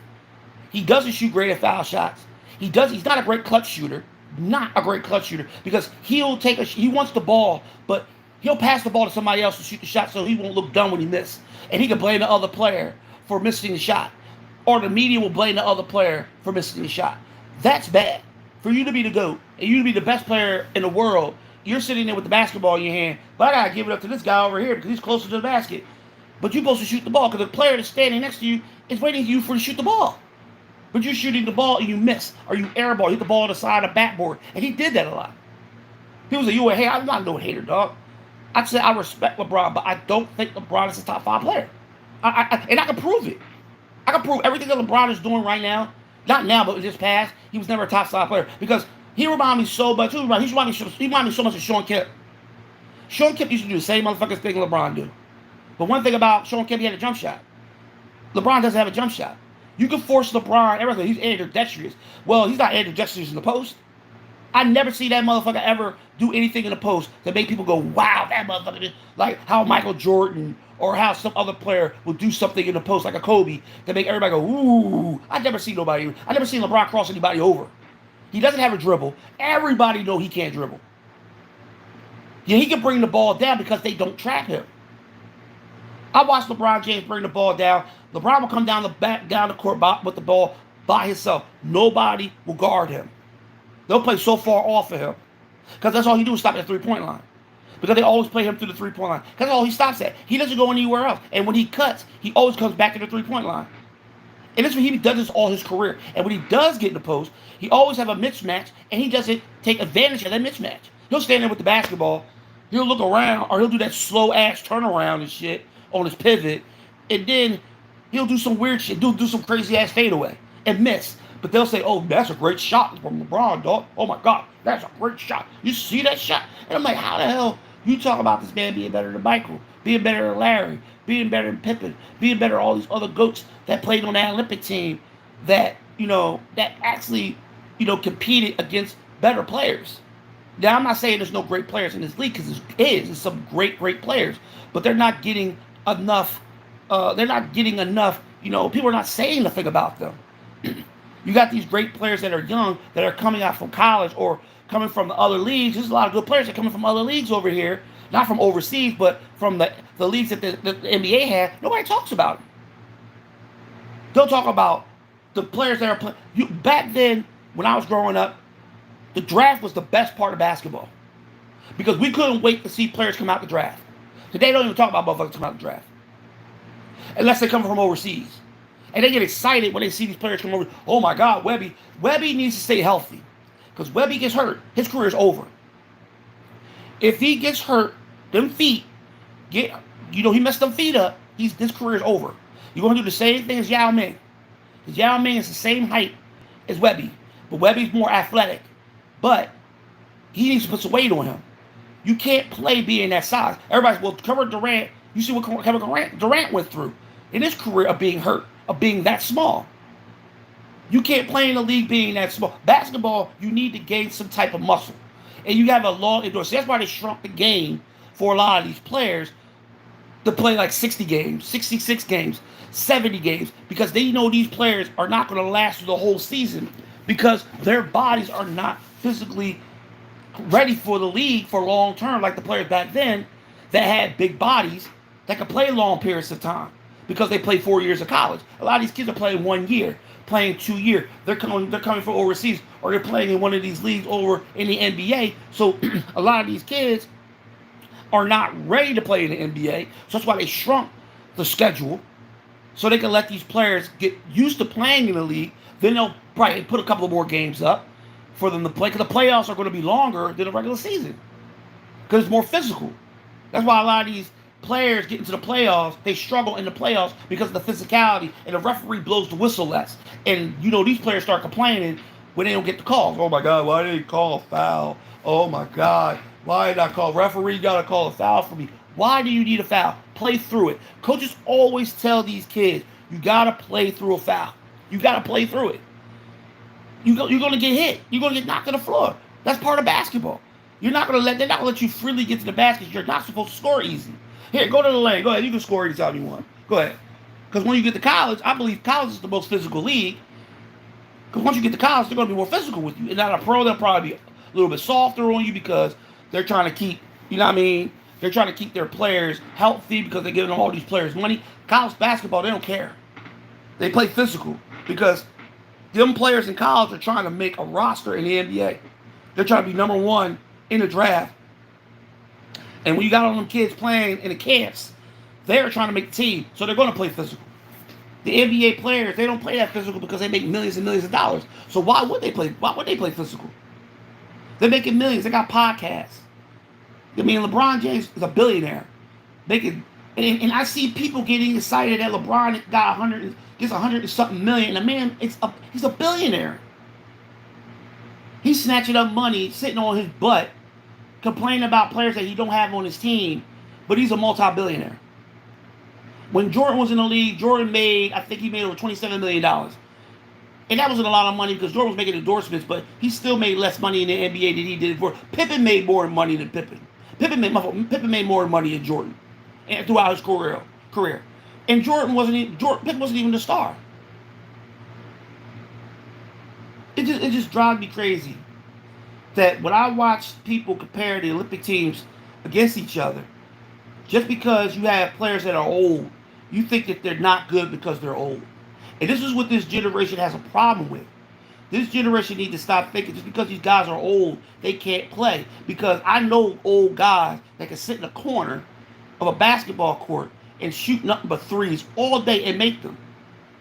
He doesn't shoot great at foul shots. He's not a great clutch shooter. Not a great clutch shooter. Because he wants the ball, but he'll pass the ball to somebody else to shoot the shot so he won't look dumb when he misses. And he can blame the other player for missing the shot. Or the media will blame the other player for missing the shot. That's bad. For you to be the GOAT, and you to be the best player in the world, you're sitting there with the basketball in your hand, but I got to give it up to this guy over here because he's closer to the basket. But you're supposed to shoot the ball because the player that's standing next to you is waiting for you to shoot the ball. But you're shooting the ball and you miss, or you airball, hit the ball on the side of the backboard. And he did that a lot. He was like, hey, I'm not no hater, dog. I said I respect LeBron, but I don't think LeBron is a top 5 player. And I can prove it. I can prove everything that LeBron is doing right now. Not now, but in this past, he was never a top 5 player. Because he reminds me so much. He reminds me so much of Sean Kemp. Sean Kemp used to do the same motherfucking thing LeBron do. But one thing about Sean Kemp, he had a jump shot. LeBron doesn't have a jump shot. You can force LeBron everything. He's ambidextrous. Well, he's not ambidextrous in the post. I never see that motherfucker ever do anything in the post that make people go, wow, that motherfucker did. Like how Michael Jordan or how some other player will do something in the post like a Kobe to make everybody go, ooh. I never seen LeBron cross anybody over. He doesn't have a dribble. Everybody know he can't dribble. Yeah, he can bring the ball down because they don't trap him. I watched LeBron James bring the ball down. LeBron will come down the court with the ball by himself. Nobody will guard him. They'll play so far off of him. Because that's all he do is stop at the 3-point line. Because they always play him through the 3-point line. Because that's all he stops at. He doesn't go anywhere else. And when he cuts, he always comes back to the 3-point line. And this is what he does this all his career. And when he does get in the post, he always have a mismatch, and he doesn't take advantage of that mismatch. He'll stand there with the basketball, he'll look around, or he'll do that slow ass turnaround and shit on his pivot, and then he'll do some weird shit, do some crazy ass fadeaway and miss. But they'll say, "Oh, that's a great shot from LeBron, dog. Oh my God, that's a great shot. You see that shot?" And I'm like, "How the hell you talk about this man being better than Michael, being better than Larry, being better than Pippen, being better than all these other goats that played on that Olympic team that that actually competed against better players?" Now, I'm not saying there's no great players in this league, because there's some great players, but they're not getting enough. They're not getting enough. People are not saying nothing about them. You got these great players that are young, that are coming out from college or coming from the other leagues. There's a lot of good players that are coming from other leagues over here, not from overseas, but from the leagues that the NBA had. Nobody talks about it. They'll talk about the players that are playing. Back then, when I was growing up, the draft was the best part of basketball, because we couldn't wait to see players come out the draft. Today, they don't even talk about motherfuckers come out the draft unless they come from overseas. And they get excited when they see these players come over. Oh my God, Webby. Webby needs to stay healthy, because Webby gets hurt, his career is over. If he gets hurt, them feet he messed them feet up. His career is over. You're going to do the same thing as Yao Ming. Because Yao Ming is the same height as Webby, but Webby's more athletic. But he needs to put some weight on him. You can't play being that size. Everybody's, well, Kevin Durant. You see what Kevin Durant went through in his career of being hurt, of being that small. You can't play in the league being that small. Basketball, you need to gain some type of muscle. And you have a long endurance. So that's why they shrunk the game for a lot of these players to play like 60 games, 66 games, 70 games, because they know these players are not going to last through the whole season, because their bodies are not physically ready for the league for long term, like the players back then that had big bodies that could play long periods of time, because they played 4 years of college. A lot of these kids are playing 1 year, playing 2 years. They're coming from overseas, or they're playing in one of these leagues over in the NBA. So a lot of these kids are not ready to play in the NBA. So that's why they shrunk the schedule, so they can let these players get used to playing in the league. Then they'll probably put a couple of more games up for them to play, because the playoffs are going to be longer than the regular season, because it's more physical. That's why a lot of these players get into the playoffs. They struggle in the playoffs because of the physicality, and the referee blows the whistle less. And these players start complaining when they don't get the calls. Oh my God, why did he call a foul? Oh my God, why did I call? Referee got to call a foul for me. Why do you need a foul? Play through it. Coaches always tell these kids, you got to play through a foul. You got to play through it. You're going to get hit. You're going to get knocked to the floor. That's part of basketball. They're not going to let you freely get to the basket. You're not supposed to score easy. Here, go to the lane. Go ahead. You can score anytime you want. Go ahead. Because when you get to college, I believe college is the most physical league. Because once you get to college, they're going to be more physical with you. And not a pro, they'll probably be a little bit softer on you, because they're trying to keep, they're trying to keep their players healthy, because they're giving them all these players money. College basketball, they don't care. They play physical, because them players in college are trying to make a roster in the NBA. They're trying to be number one in the draft. And when you got all them kids playing in the camps, they're trying to make the team, so they're going to play physical. The NBA players, they don't play that physical because they make millions and millions of dollars. So why would they play? Why would they play physical? They're making millions. They got podcasts. LeBron James is a billionaire. And I see people getting excited that LeBron got 100 and something million. And the man, he's a billionaire. He's snatching up money, sitting on his butt, complaining about players that he don't have on his team, but he's a multi-billionaire. When Jordan was in the league, I think he made over $27 million. And that wasn't a lot of money, because Jordan was making endorsements, but he still made less money in the NBA than he did for. Pippen made more money than Pippen. Pippen made more money than Jordan, and throughout his career. And Pippen wasn't even the star. It just drives me crazy that when I watch people compare the Olympic teams against each other, just because you have players that are old, you think that they're not good because they're old. And this is what this generation has a problem with. This generation needs to stop thinking just because these guys are old, they can't play. Because I know old guys that can sit in a corner of a basketball court and shoot nothing but threes all day and make them.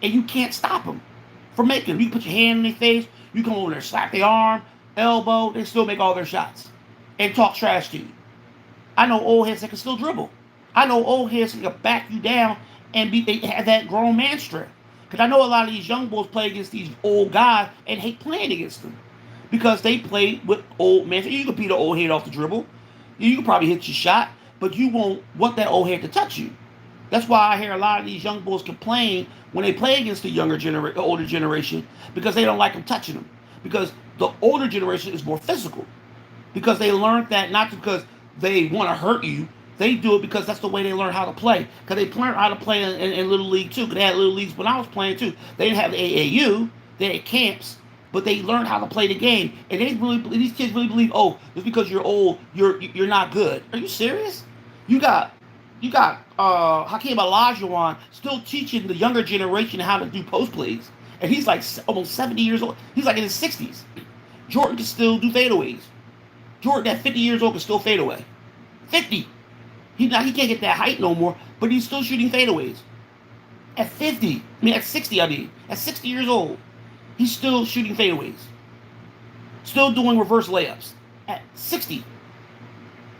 and you can't stop them from making them. You can put your hand in their face, you come over there, slap their arm, elbow, they still make all their shots and talk trash to you. I know old heads that can still dribble. I know old heads that can back you down and they have that grown man strength. Because I know a lot of these young boys play against these old guys and hate playing against them. Because they play with old men. You can beat an old head off the dribble. You can probably hit your shot, but you won't want that old head to touch you. That's why I hear a lot of these young boys complain when they play against the older generation, because they don't like them touching them. Because the older generation is more physical. Because they learned that not because they want to hurt you, they do it because that's the way they learn how to play. Because they learned how to play in Little League too. Because they had Little Leagues when I was playing too. They didn't have the AAU. They had camps. But they learned how to play the game. And these kids really believe, oh, just because you're old, you're not good. Are you serious? You got Hakeem Olajuwon still teaching the younger generation how to do post plays. And he's like almost 70 years old. He's like in his 60s. Jordan can still do fadeaways. Jordan at 50 years old can still fade away. 50. He can't get that height no more, but he's still shooting fadeaways. At 50. At 60, At 60 years old, he's still shooting fadeaways. Still doing reverse layups. At 60.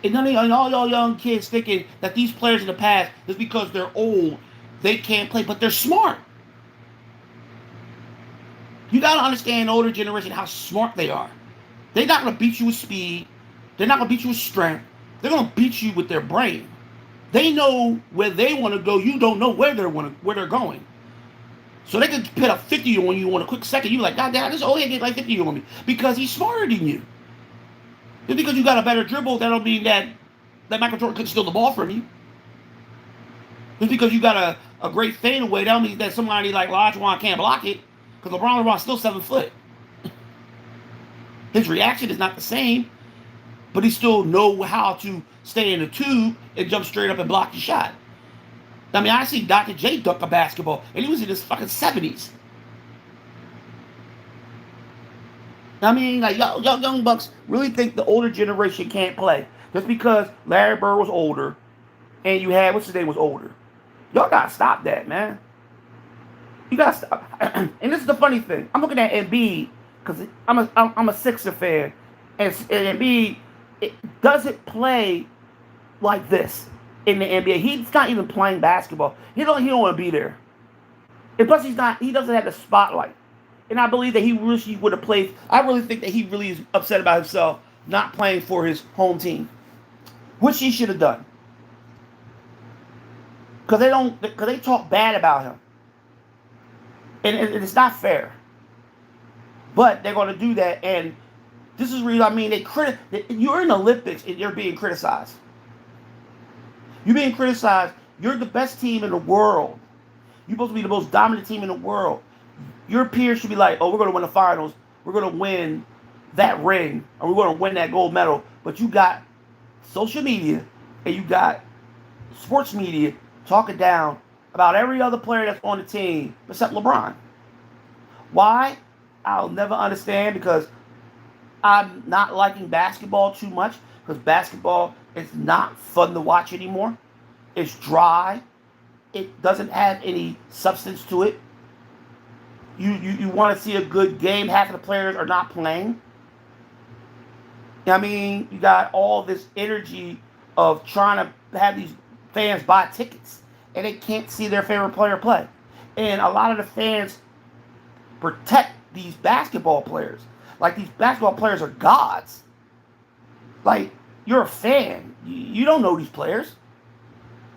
And all y'all young kids thinking that these players in the past, just because they're old, they can't play, but they're smart. You got to understand the older generation how smart they are. They're not going to beat you with speed. They're not going to beat you with strength. They're going to beat you with their brain. They know where they want to go. You don't know where they're going. So they can put a 50 on you in a quick second. You're like, God damn, this old head get like 50 on me. Because he's smarter than you. Just because you got a better dribble, that don't mean that Michael Jordan couldn't steal the ball from you. Just because you got a great fadeaway, that don't mean that somebody like Olajuwon can't block it. Because LeBron's still 7 foot. His reaction is not the same, but he still know how to stay in the tube and jump straight up and block your shot. I see Dr. J dunk a basketball, and he was in his fucking 70s. Like young bucks really think the older generation can't play just because Larry Bird was older, and you had what's his name was older. Y'all gotta stop that, man. You gotta stop. And this is the funny thing. I'm looking at Embiid because I'm a Sixer fan, and Embiid doesn't play like this in the NBA. He's not even playing basketball. He don't want to be there. And plus, he doesn't have the spotlight. And I believe that he wish he would have played. I really think that he really is upset about himself not playing for his home team, which he should have done. Because they talk bad about him, and it's not fair. But they're going to do that, and this is real. You're in the Olympics and you're being criticized. You're being criticized. You're the best team in the world. You're supposed to be the most dominant team in the world. Your peers should be like, oh, we're going to win the finals. We're going to win that ring. Or we're going to win that gold medal. But you got social media and you got sports media talking down about every other player that's on the team except LeBron. Why? I'll never understand, because I'm not liking basketball too much, because basketball is not fun to watch anymore. It's dry. It doesn't have any substance to it. You want to see a good game. Half of the players are not playing. You got all this energy of trying to have these fans buy tickets, and they can't see their favorite player play. And a lot of the fans protect these basketball players. Like, these basketball players are gods. Like, you're a fan. You don't know these players.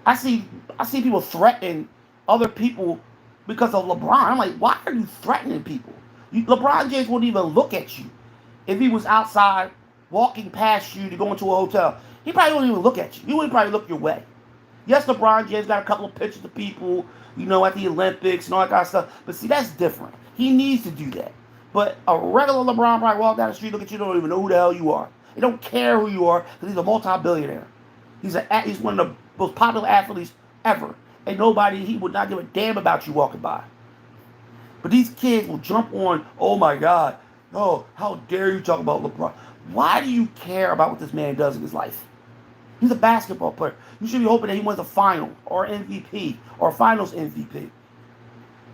I see people threaten other people because of LeBron. I'm like, why are you threatening people? LeBron James wouldn't even look at you if he was outside walking past you to go into a hotel. He probably wouldn't even look at you. He wouldn't probably look your way. Yes, LeBron James got a couple of pictures of people, at the Olympics and all that kind of stuff. But see, that's different. He needs to do that. But a regular LeBron probably walk down the street, look at you, don't even know who the hell you are. They don't care who you are because he's a multi-billionaire. He's one of the most popular athletes ever. And he would not give a damn about you walking by. But these kids will jump on, oh my God, oh, how dare you talk about LeBron. Why do you care about what this man does in his life? He's a basketball player. You should be hoping that he wins a final or MVP or finals MVP.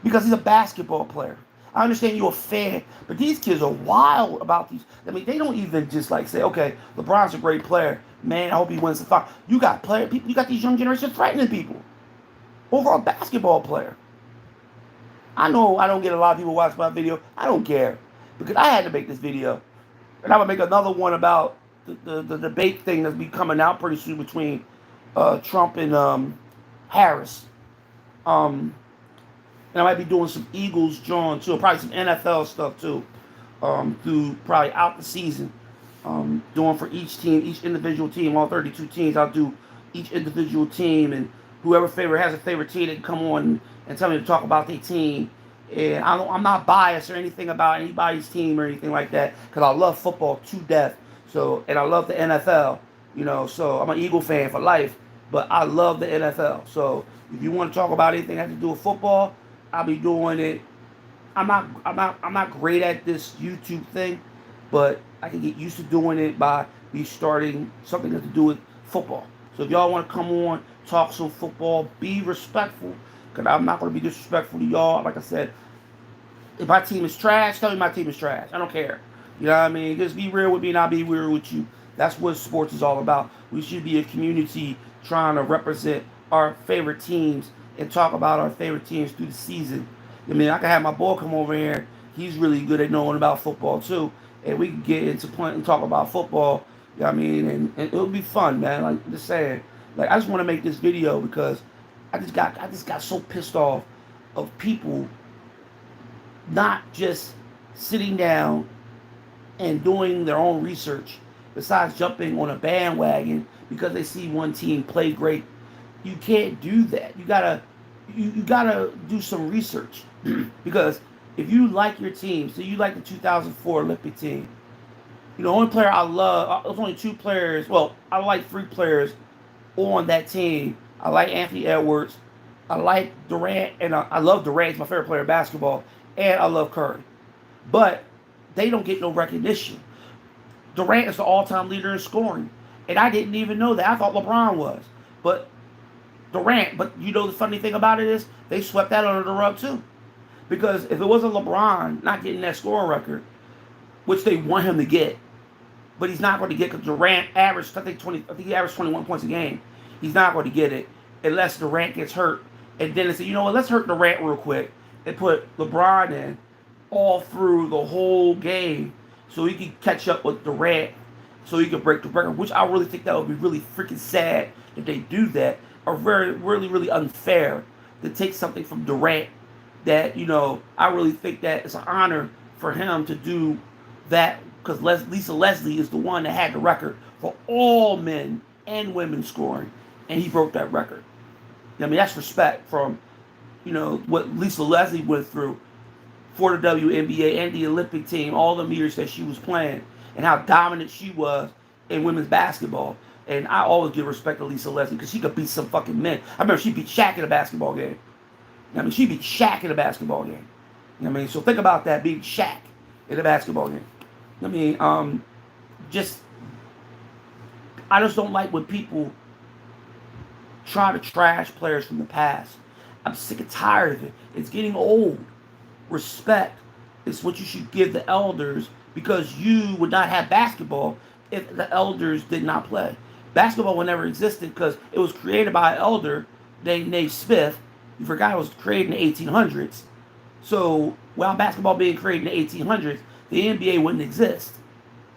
because he's a basketball player. I understand you're a fan, but these kids are wild about these. I mean, they don't even just like say, okay, LeBron's a great player. Man, I hope he wins the fight. You got people, you got these young generation threatening people over a basketball player. I know I don't get a lot of people watch my video. I don't care because I had to make this video, and I'm gonna make another one about the debate thing that's be coming out pretty soon between Trump and Harris. Um, and I might be doing some Eagles, John, too. Probably some NFL stuff, too. Through probably out the season. Doing for each team, each individual team, all 32 teams. I'll do each individual team. And whoever has a favorite team, they can come on and tell me to talk about their team. And I'm not biased or anything about anybody's team or anything like that. Because I love football to death. So, and I love the NFL. You know, so I'm an Eagle fan for life. But I love the NFL. So if you want to talk about anything that has to do with football, I'll be doing it. I'm not great at this YouTube thing, but I can get used to doing it by me starting something that to do with football. So if y'all want to come on, talk some football, be respectful, because I'm not going to be disrespectful to y'all. Like I said, if my team is trash, tell me my team is trash. I don't care. You know what I mean? Just be real with me and I'll be real with you. That's what sports is all about. We should be a community trying to represent our favorite teams and talk about our favorite teams through the season. I mean, I can have my boy come over here. He's really good at knowing about football too, and we can get into point and talk about football. You know what I mean? And it'll be fun, man. Like I'm just saying, like I just want to make this video because I just got so pissed off of people not just sitting down and doing their own research, besides jumping on a bandwagon because they see one team play great. You can't do that. You gotta do some research because if you like your team, so you like the 2004 Olympic team, you know, the only player I love, there's only two players. Well, I like three players on that team. I like Anthony Edwards, I like Durant, and I love Durant. He's my favorite player in basketball, and I love Curry. But they don't get no recognition. Durant is the all-time leader in scoring, and I didn't even know that. I thought LeBron was, but Durant. But you know the funny thing about it is they swept that under the rug too, because if it wasn't LeBron not getting that scoring record, which they want him to get, but he's not going to get because Durant averaged I think he averaged 21 points a game. He's not going to get it unless Durant gets hurt, and then they say, you know what, let's hurt Durant real quick and put LeBron in all through the whole game so he can catch up with Durant so he can break the record, which I really think that would be really freaking sad if they do that, or very, really, really unfair to take something from Durant that, you know, I really think that it's an honor for him to do that because Lisa Leslie is the one that had the record for all men and women scoring, and he broke that record. I mean, that's respect from, you know, what Lisa Leslie went through for the WNBA and the Olympic team, all the years that she was playing, and how dominant she was in women's basketball. And I always give respect to Lisa Leslie because she could beat some fucking men. I remember she beat Shaq in a basketball game. I mean, she beat Shaq in a basketball game. I mean, so think about that, beating Shaq in a basketball game. I mean, just I just don't like when people try to trash players from the past. I'm sick and tired of it. It's getting old. Respect is what you should give the elders because you would not have basketball if the elders did not play. Basketball would never existed because it was created by an elder named Naismith. You forgot it was created in the 1800s. So while basketball being created in the 1800s, the NBA wouldn't exist.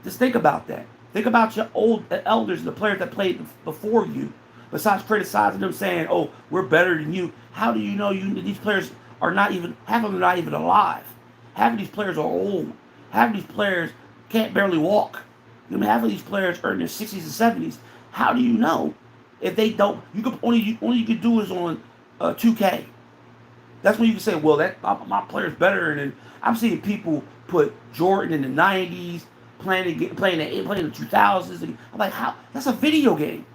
Just think about that. Think about your old elders and the players that played before you. Besides criticizing them, saying, "Oh, we're better than you," how do you know these players are not even, half of them are not even alive? Half of these players are old. Half of these players can't barely walk. I mean, half of these players are in their 60s and 70s. How do you know if they don't? You could only you could do is on 2K. That's when you can say, "Well, that my player's better." And I'm seeing people put Jordan in the 90s, playing the 2000s. And I'm like, how? That's a video game.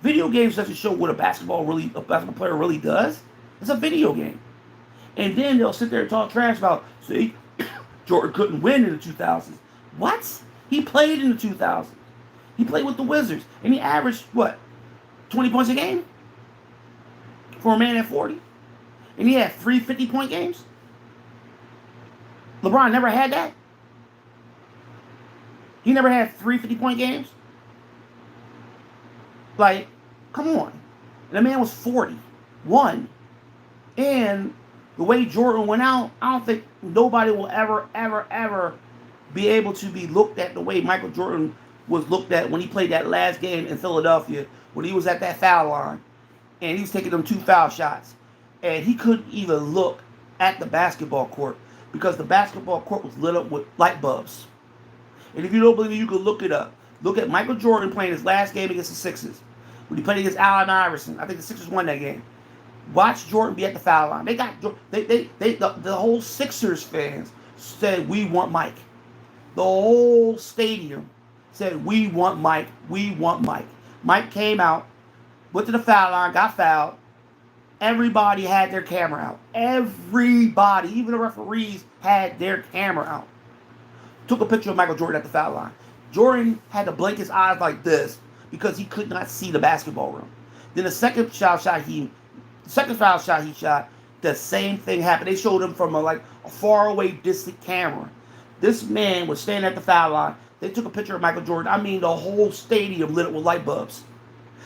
Video games doesn't show what a basketball player really does. It's a video game. And then they'll sit there and talk trash about, see, Jordan couldn't win in the 2000s. What? He played in the 2000s. He played with the Wizards. And he averaged, what, 20 points a game? For a man at 40? And he had 3 50-point games. LeBron never had that. He never had 3 50-point games. Like, come on. And the man was 41. And the way Jordan went out, I don't think nobody will ever, ever, ever be able to be looked at the way Michael Jordan was looked at when he played that last game in Philadelphia, when he was at that foul line and he was taking them 2 foul shots. And he couldn't even look at the basketball court because the basketball court was lit up with light bulbs. And if you don't believe me, you can look it up. Look at Michael Jordan playing his last game against the Sixers. When he played against Allen Iverson, I think the Sixers won that game. Watch Jordan be at the foul line. The whole Sixers fans said, "We want Mike." The whole stadium said, "We want Mike. We want Mike." Mike came out, went to the foul line, got fouled. Everybody had their camera out. Everybody, even the referees, had their camera out. Took a picture of Michael Jordan at the foul line. Jordan had to blink his eyes like this because he could not see the basketball room. Then the second foul shot he shot, the same thing happened. They showed him from a far away, distant camera. This man was standing at the foul line. They took a picture of Michael Jordan. I mean, the whole stadium lit up with light bulbs.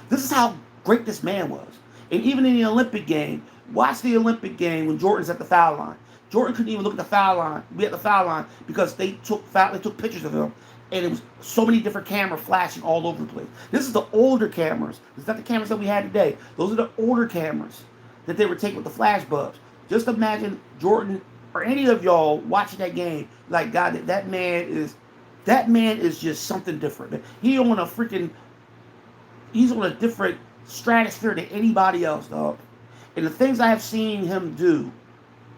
This is how great this man was. And even in the Olympic game, watch the Olympic game when Jordan's at the foul line. Jordan couldn't even look at the foul line, be at the foul line, because they took pictures of him, and it was so many different cameras flashing all over the place. This is the older cameras. It's not the cameras that we had today. Those are the older cameras that they were taking with the flash bulbs. Just imagine Jordan or any of y'all watching that game, like, God, that man is just something different. He's on a different stratosphere than anybody else, dog. And the things I have seen him do,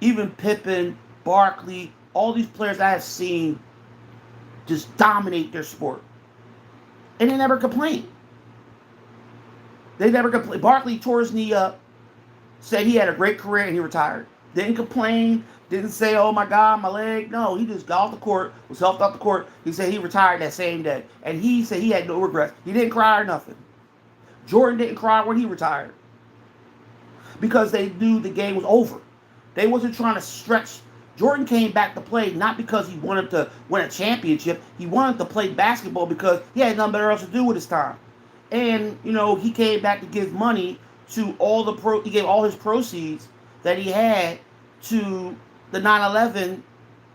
even Pippen, Barkley, all these players I have seen just dominate their sport. And they never complain. They never complain. Barkley tore his knee up, said he had a great career and he retired. Didn't complain, didn't say, "Oh my God, my leg." No, he just got off the court, was helped off the court. He said he retired that same day. And he said he had no regrets. He didn't cry or nothing. Jordan didn't cry when he retired because they knew the game was over. They wasn't trying to stretch. Jordan came back to play not because he wanted to win a championship. He wanted to play basketball because he had nothing better else to do with his time. And, he came back to give money to he gave all his proceeds that he had to the 9/11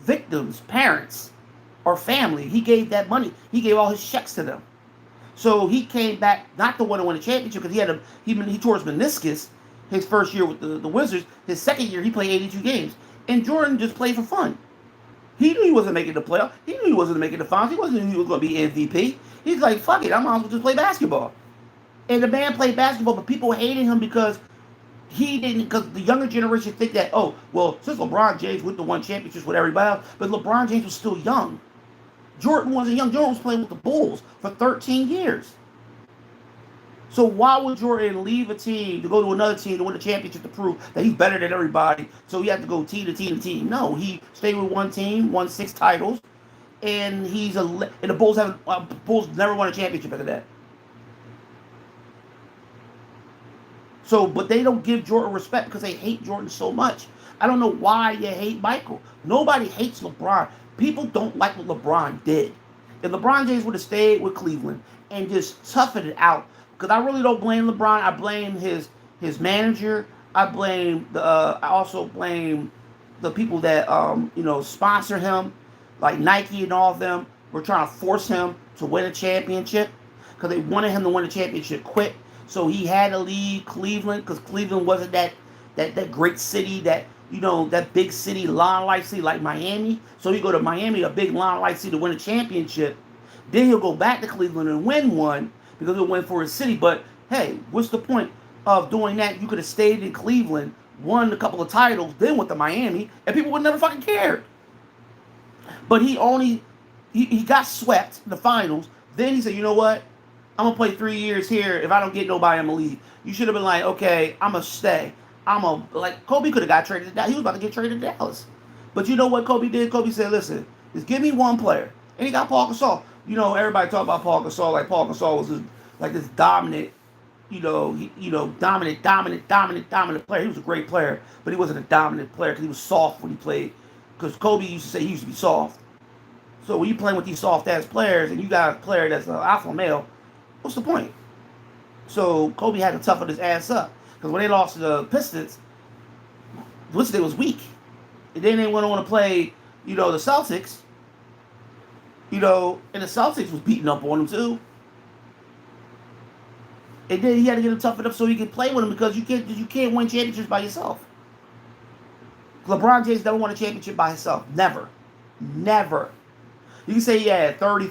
victims, parents, or family. He gave that money. He gave all his checks to them. So he came back not to want to win a championship because he tore his meniscus his first year with the Wizards. His second year, he played 82 games. And Jordan just played for fun. He knew he wasn't making the playoff. He knew he wasn't making the finals. He wasn't knew he was going to be MVP. He's like, fuck it, I might as well just play basketball. And the man played basketball, but people hated him because because the younger generation think that, oh, well, since LeBron James went to won championships with everybody else, but LeBron James was still young. Jordan wasn't young. Jordan was playing with the Bulls for 13 years. So why would Jordan leave a team to go to another team to win a championship to prove that he's better than everybody? So he had to go team to team to team. No, he stayed with one team, won 6 titles, and the Bulls never won a championship after that. So, but they don't give Jordan respect because they hate Jordan so much. I don't know why you hate Michael. Nobody hates LeBron. People don't like what LeBron did. If LeBron James would have stayed with Cleveland and just toughened it out, because I really don't blame LeBron. I blame his manager. I also blame the people that sponsor him, like Nike and all of them. Were trying to force him to win a championship because they wanted him to win a championship quick. So he had to leave Cleveland because Cleveland wasn't that great city, that big city, limelight city like Miami. So he go to Miami, a big limelight city, to win a championship. Then he'll go back to Cleveland and win one because he'll win for his city. But hey, what's the point of doing that? You could have stayed in Cleveland, won a couple of titles, then went to Miami, and people would never fucking cared. But he got swept in the finals. Then he said, you know what? I'm going to play 3 years here. If I don't get nobody, I'm going to leave. You should have been like, okay, I'm going to stay. Kobe could have got traded to Dallas. He was about to get traded to Dallas. But you know what Kobe did? Kobe said, listen, just give me one player. And he got Paul Gasol. Everybody talk about Paul Gasol like Paul Gasol was this dominant dominant player. He was a great player, but he wasn't a dominant player because he was soft when he played. Because Kobe used to say he used to be soft. So when you playing with these soft ass players and you got a player that's an alpha male, what's the point? So Kobe had to toughen his ass up because when they lost to the Pistons, Winston was weak, and then they went on to play, the Celtics, and the Celtics was beating up on him too. And then he had to get him toughened up so he could play with him because you can't win championships by yourself. LeBron James never won a championship by himself. Never. Never. You can say he had 30,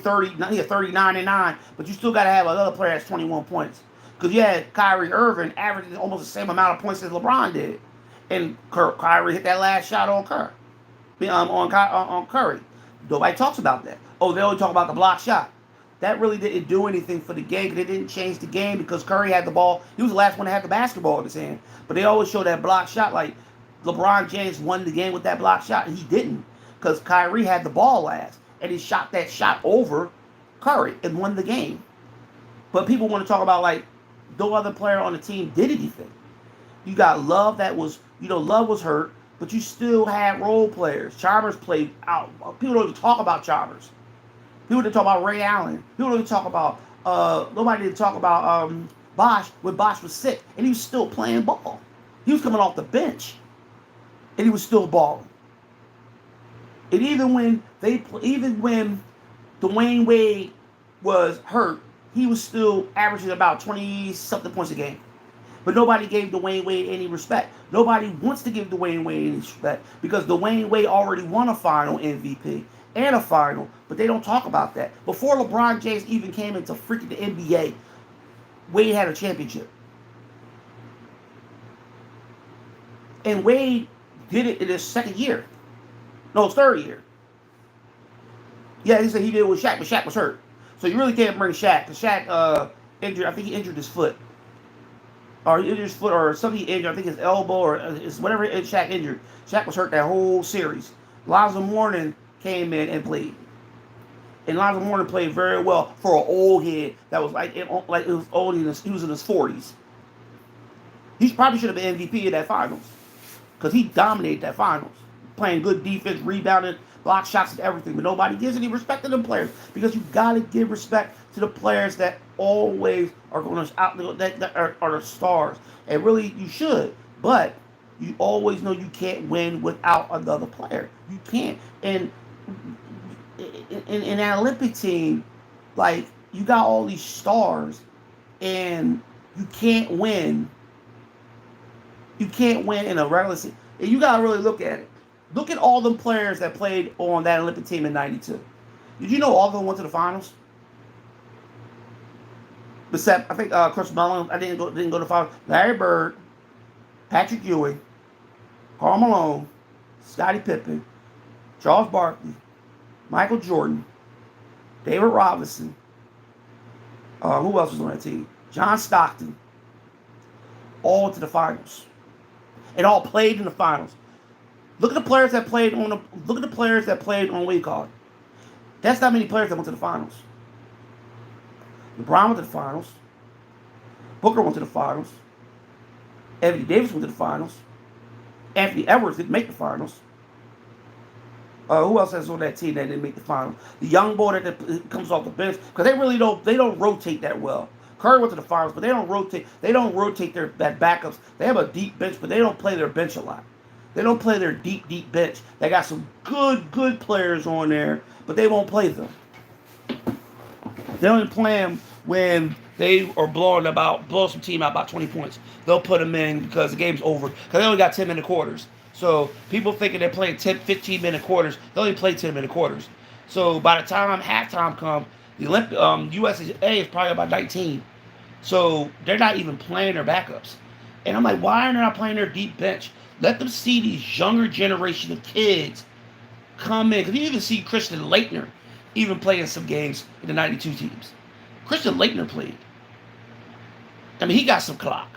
he had 39 and 9, but you still got to have another player that's 21 points. Because you had Kyrie Irving averaging almost the same amount of points as LeBron did. And Kyrie hit that last shot on on Curry. Nobody talks about that. Oh, they only talk about the block shot. That really didn't do anything for the game. It didn't change the game because Curry had the ball. He was the last one to have the basketball in his hand. But they always show that block shot like LeBron James won the game with that block shot, and he didn't because Kyrie had the ball last, and he shot that shot over Curry and won the game. But people want to talk about like no other player on the team did anything. You got Love that was, Love was hurt, but you still had role players. Chalmers played out. People don't even talk about Chalmers. People didn't talk about Ray Allen. People didn't talk about, nobody didn't talk about Bosh when Bosh was sick, and he was still playing ball. He was coming off the bench, and he was still balling. And even when Dwayne Wade was hurt, he was still averaging about 20-something points a game. But nobody gave Dwayne Wade any respect. Nobody wants to give Dwayne Wade any respect because Dwayne Wade already won a final MVP and a final, but they don't talk about that. Before LeBron James even came into freaking the NBA, Wade had a championship. And Wade did it in his second year. No, his third year. Yeah, he said he did it with Shaq, but Shaq was hurt. So you really can't bring Shaq, because Shaq injured, I think he injured his foot. Or he injured his foot, or something he injured, I think his elbow, or whatever Shaq injured. Shaq was hurt that whole series. Lonzo Mourning came in and played. And Lonzo Mourning played very well for an old head that was like it was old, he was in his 40s. He probably should have been MVP of that finals. Because he dominated that finals. Playing good defense, rebounding, block shots and everything. But nobody gives any respect to them players. Because you got to give respect to the players that always are going to out that are the stars. And really, you should. But you always know you can't win without another player. You can't. And in that Olympic team, like, you got all these stars, and you can't win. You can't win in a regular season. And you got to really look at it. Look at all the players that played on that Olympic team in '92. Did you know all of them went to the finals? Except, I think Chris Mullin, didn't go to the finals. Larry Bird, Patrick Ewing, Karl Malone, Scottie Pippen, Charles Barkley, Michael Jordan, David Robinson. Who else was on that team? John Stockton. All to the finals. And all played in the finals. Look at the players that played on what you call it. That's not many players that went to the finals. LeBron went to the finals. Booker went to the finals. Anthony Davis went to the finals. Anthony Edwards didn't make the finals. Who else is on that team that didn't make the finals? The young boy that comes off the bench, because they don't rotate that well. Curry went to the finals, but they don't rotate. They don't rotate their backups. They have a deep bench, but they don't play their bench a lot. They don't play their deep bench. They got some good players on there, but they won't play them. They only play them when they are blowing some team out about 20 points. They'll put them in because the game's over. Because they only got 10-minute quarters. So people thinking they're playing 10, 15-minute quarters. They only play 10-minute quarters. So by the time halftime comes, the USA is probably about 19. So they're not even playing their backups. And I'm like, why are they not playing their deep bench? Let them see these younger generation of kids come in. Because you even see Christian Laettner even playing some games in the 92 teams. Christian Laettner played. I mean, he got some clock.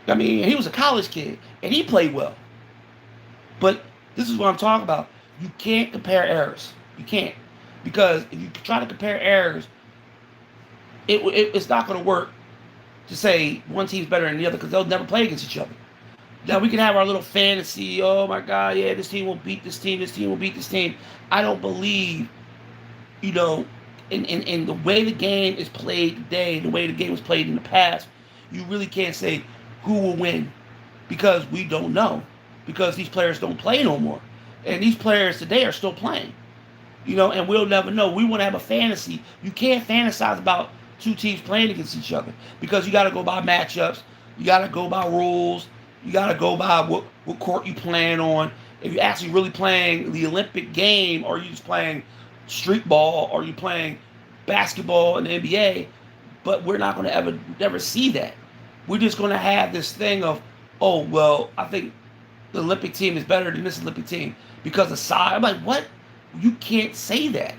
I mean, he was a college kid, and he played well. But this is what I'm talking about. You can't compare errors. You can't. Because if you try to compare errors, it's not going to work. to say one team's better than the other because they'll never play against each other. Now we can have our little fantasy. Oh my God, yeah, this team will beat this team. This team will beat this team. I don't believe, you know, in the way the game is played today, the way the game was played in the past. You really can't say who will win because we don't know because these players don't play no more, and these players today are still playing. And we'll never know. We want to have a fantasy. You can't fantasize about two teams playing against each other because you got to go by matchups. You got to go by rules. You got to go by what court you playing on. If you're actually really playing the Olympic game, or you just playing street ball, or you playing basketball in the NBA, but we're not going to ever never see that. We're just going to have this thing of, oh well, I think the Olympic team is better than this Olympic team because of size. I'm like, what? You can't say that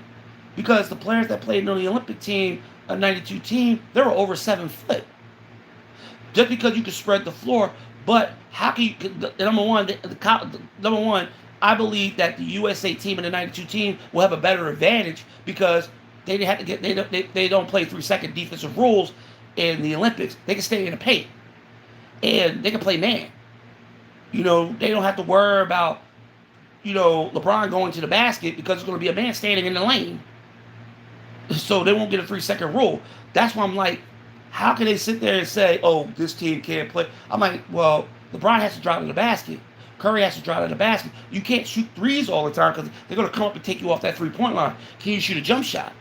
because the players that played on the Olympic team, a '92 team, they were over 7 foot. Just because you can spread the floor, but how can you? Number one, I believe that the USA team and the '92 team will have a better advantage because they have to get they don't play 3-second defensive rules in the Olympics. They can stay in the paint and they can play man. They don't have to worry about LeBron going to the basket because it's going to be a man standing in the lane. So they won't get a 3-second rule. That's why I'm like, how can they sit there and say, oh, this team can't play? I'm like, well, LeBron has to drive to the basket. Curry has to drive to the basket. You can't shoot threes all the time because they're going to come up and take you off that 3-point line. Can you shoot a jump shot?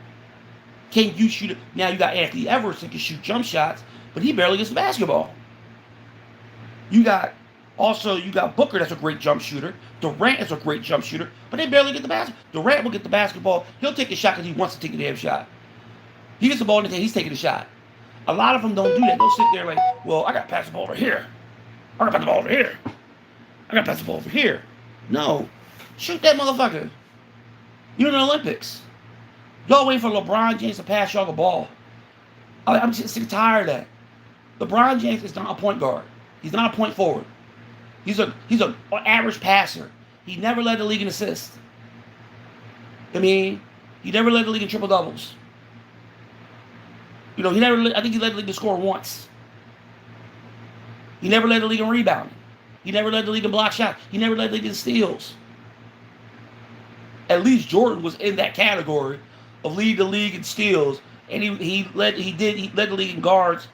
Can you shoot it? Now you got Anthony Edwards that can shoot jump shots, but he barely gets the basketball. You got Booker that's a great jump shooter. Durant is a great jump shooter, but they barely get the basketball. Durant will get the basketball. He'll take a shot because he wants to take a damn shot. He gets the ball in the he's taking a shot. A lot of them don't do that. They'll sit there like, well, I got to pass the ball over here. I got to pass the ball over here. I got to pass the ball over here. No. Shoot that motherfucker. You're in the Olympics. Y'all waiting for LeBron James to pass y'all the ball. I'm just sick and tired of that. LeBron James is not a point guard. He's not a point forward. He's an average passer. He never led the league in assists. He never led the league in triple doubles. I think he led the league in scoring once. He never led the league in rebounding. He never led the league in block shots. He never led the league in steals. At least Jordan was in that category of lead the league in steals, and he led the league in guards,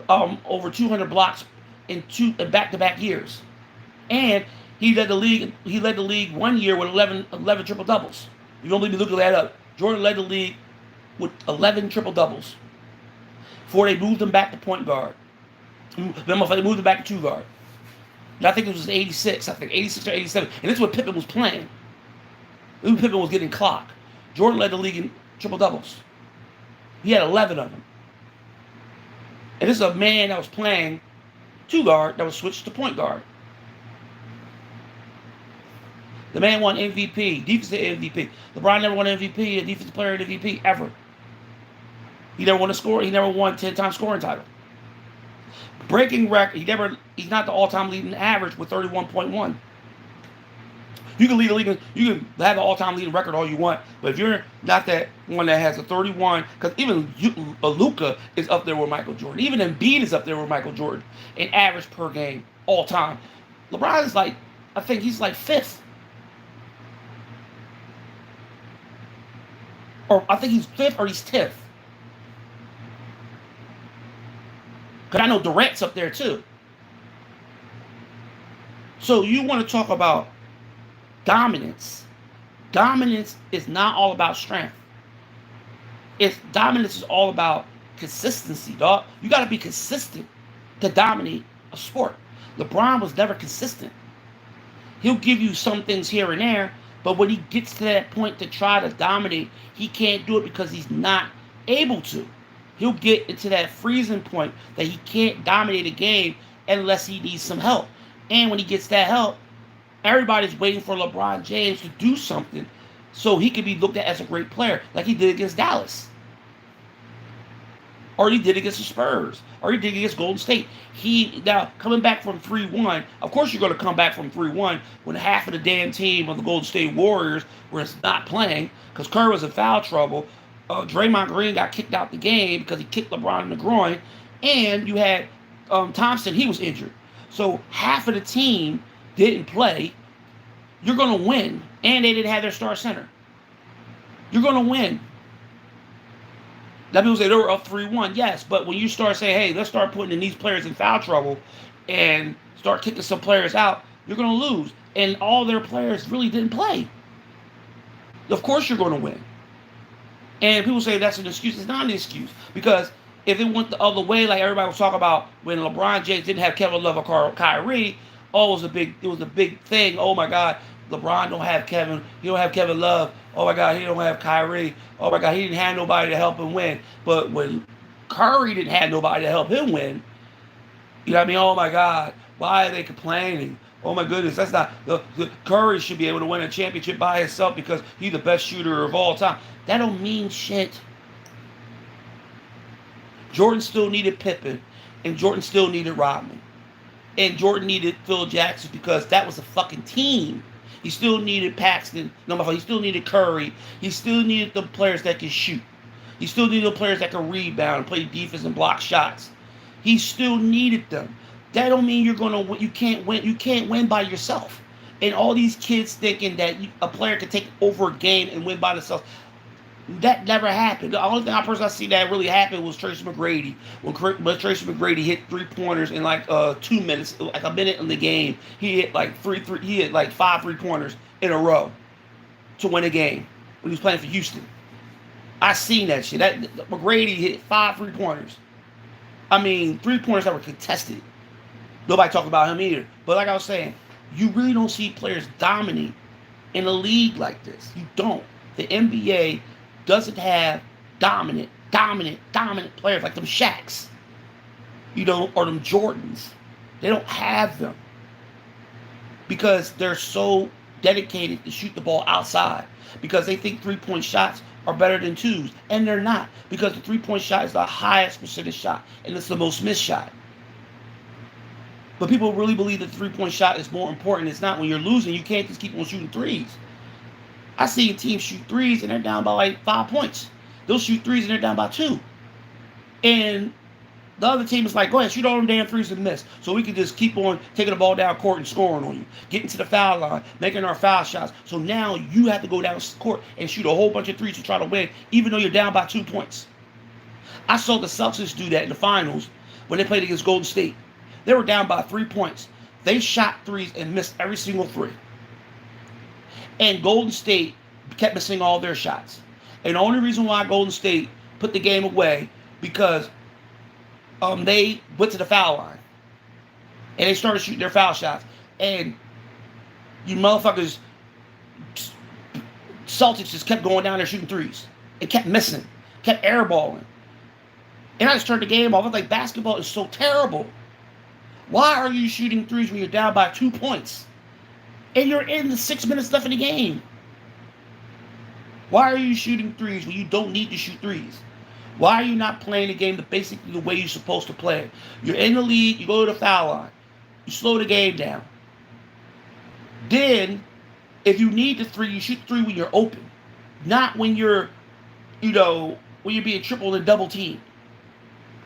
over 200 blocks in back-to-back years, and he led the league 1 year with 11 triple doubles. You don't believe me? Look that up. Jordan led the league with 11 triple doubles before they moved him back to point guard. Then they moved him back to two guard. And I think it was 86. I think 86 or 87, and this is what Pippen was playing. This is when Pippen was getting clocked. Jordan led the league in triple doubles. He had 11 of them. And this is a man that was playing two guard that was switched to point guard. The man won MVP, defensive MVP. LeBron never won MVP, a defensive player MVP ever. He never won He never won 10-time scoring title. Breaking record. He's not the all-time leading average with 31.1. You can lead the league. You can have the all-time leading record all you want, but if you're not that one that has a 31, because even Luka is up there with Michael Jordan. Even Embiid is up there with Michael Jordan in average per game all time. LeBron is I think he's fifth, or I think he's fifth or he's 10th. Because I know Durant's up there too. So you want to talk about dominance. Dominance is not all about strength. Dominance is all about consistency, dog. You got to be consistent to dominate a sport. LeBron was never consistent. He'll give you some things here and there, but when he gets to that point to try to dominate, he can't do it because he's not able to. He'll get into that freezing point that he can't dominate a game unless he needs some help. And when he gets that help, everybody's waiting for LeBron James to do something so he can be looked at as a great player, like he did against Dallas. Or he did against the Spurs. Or he did against Golden State. Now, coming back from 3-1, of course you're going to come back from 3-1 when half of the damn team of the Golden State Warriors was not playing because Curry was in foul trouble. Draymond Green got kicked out the game because he kicked LeBron in the groin. And you had Thompson, he was injured. So half of the team didn't play. You're going to win. And they didn't have their star center. You're going to win. Now people say they were up 3-1. Yes, but when you start saying, hey, let's start putting in these players in foul trouble and start kicking some players out, you're going to lose. And all their players really didn't play. Of course you're going to win. And people say that's an excuse. It's not an excuse. Because if it went the other way, like everybody was talking about when LeBron James didn't have Kevin Love or Kyrie, oh, it was a big thing. Oh my God, LeBron don't have Kevin. He don't have Kevin Love. Oh my God, he don't have Kyrie. Oh my God, he didn't have nobody to help him win. But when Curry didn't have nobody to help him win, you know what I mean? Oh my God, why are they complaining? Oh my goodness, that's not the Curry should be able to win a championship by himself because he's the best shooter of all time. That don't mean shit. Jordan still needed Pippen, and Jordan still needed Rodman, and Jordan needed Phil Jackson because that was a fucking team. He still needed Paxton. No, he still needed Curry. He still needed the players that can shoot. He still needed the players that can rebound and play defense and block shots. He still needed them. That don't mean you're gonna win. You can't win. You can't win by yourself. And all these kids thinking that a player can take over a game and win by themselves. That never happened. The only person I see that really happened was Tracy McGrady. When Tracy McGrady hit 3-pointers in like 2 minutes, like a minute in the game, he hit like he hit like 5 3-pointers in a row to win a game when he was playing for Houston. I seen that shit. That McGrady hit 5 3-pointers. I mean, 3-pointers that were contested. Nobody talked about him either. But like I was saying, you really don't see players dominate in a league like this. You don't. The NBA doesn't have dominant players like them Shaqs, you know, or them Jordans. They don't have them because they're so dedicated to shoot the ball outside because they think 3-point shots are better than 2s, and they're not because the 3-point shot is the highest percentage shot and it's the most missed shot. But people really believe that the 3-point shot is more important. It's not. When you're losing, you can't just keep on shooting threes. I see a team shoot threes and they're down by like 5 points. They'll shoot threes and they're down by 2. And the other team is like, go ahead, shoot all them damn threes and miss. So we can just keep on taking the ball down court and scoring on you. Getting to the foul line, making our foul shots. So now you have to go down court and shoot a whole bunch of threes to try to win, even though you're down by 2 points. I saw the Celtics do that in the finals when they played against Golden State. They were down by 3 points. They shot threes and missed every single three. And Golden State kept missing all their shots. And the only reason why Golden State put the game away because they went to the foul line. And they started shooting their foul shots. And you motherfuckers, Celtics just kept going down there shooting threes. It kept missing. Kept airballing. And I just turned the game off. I was like, basketball is so terrible. Why are you shooting threes when you're down by 2 points? And you're in the 6 minutes left in the game. Why are you shooting threes when you don't need to shoot threes? Why are you not playing the game basically the way you're supposed to play it? You're in the lead, you go to the foul line. You slow the game down. Then, if you need the three, you shoot the three when you're open. Not when you're, when you're being tripled and double teamed.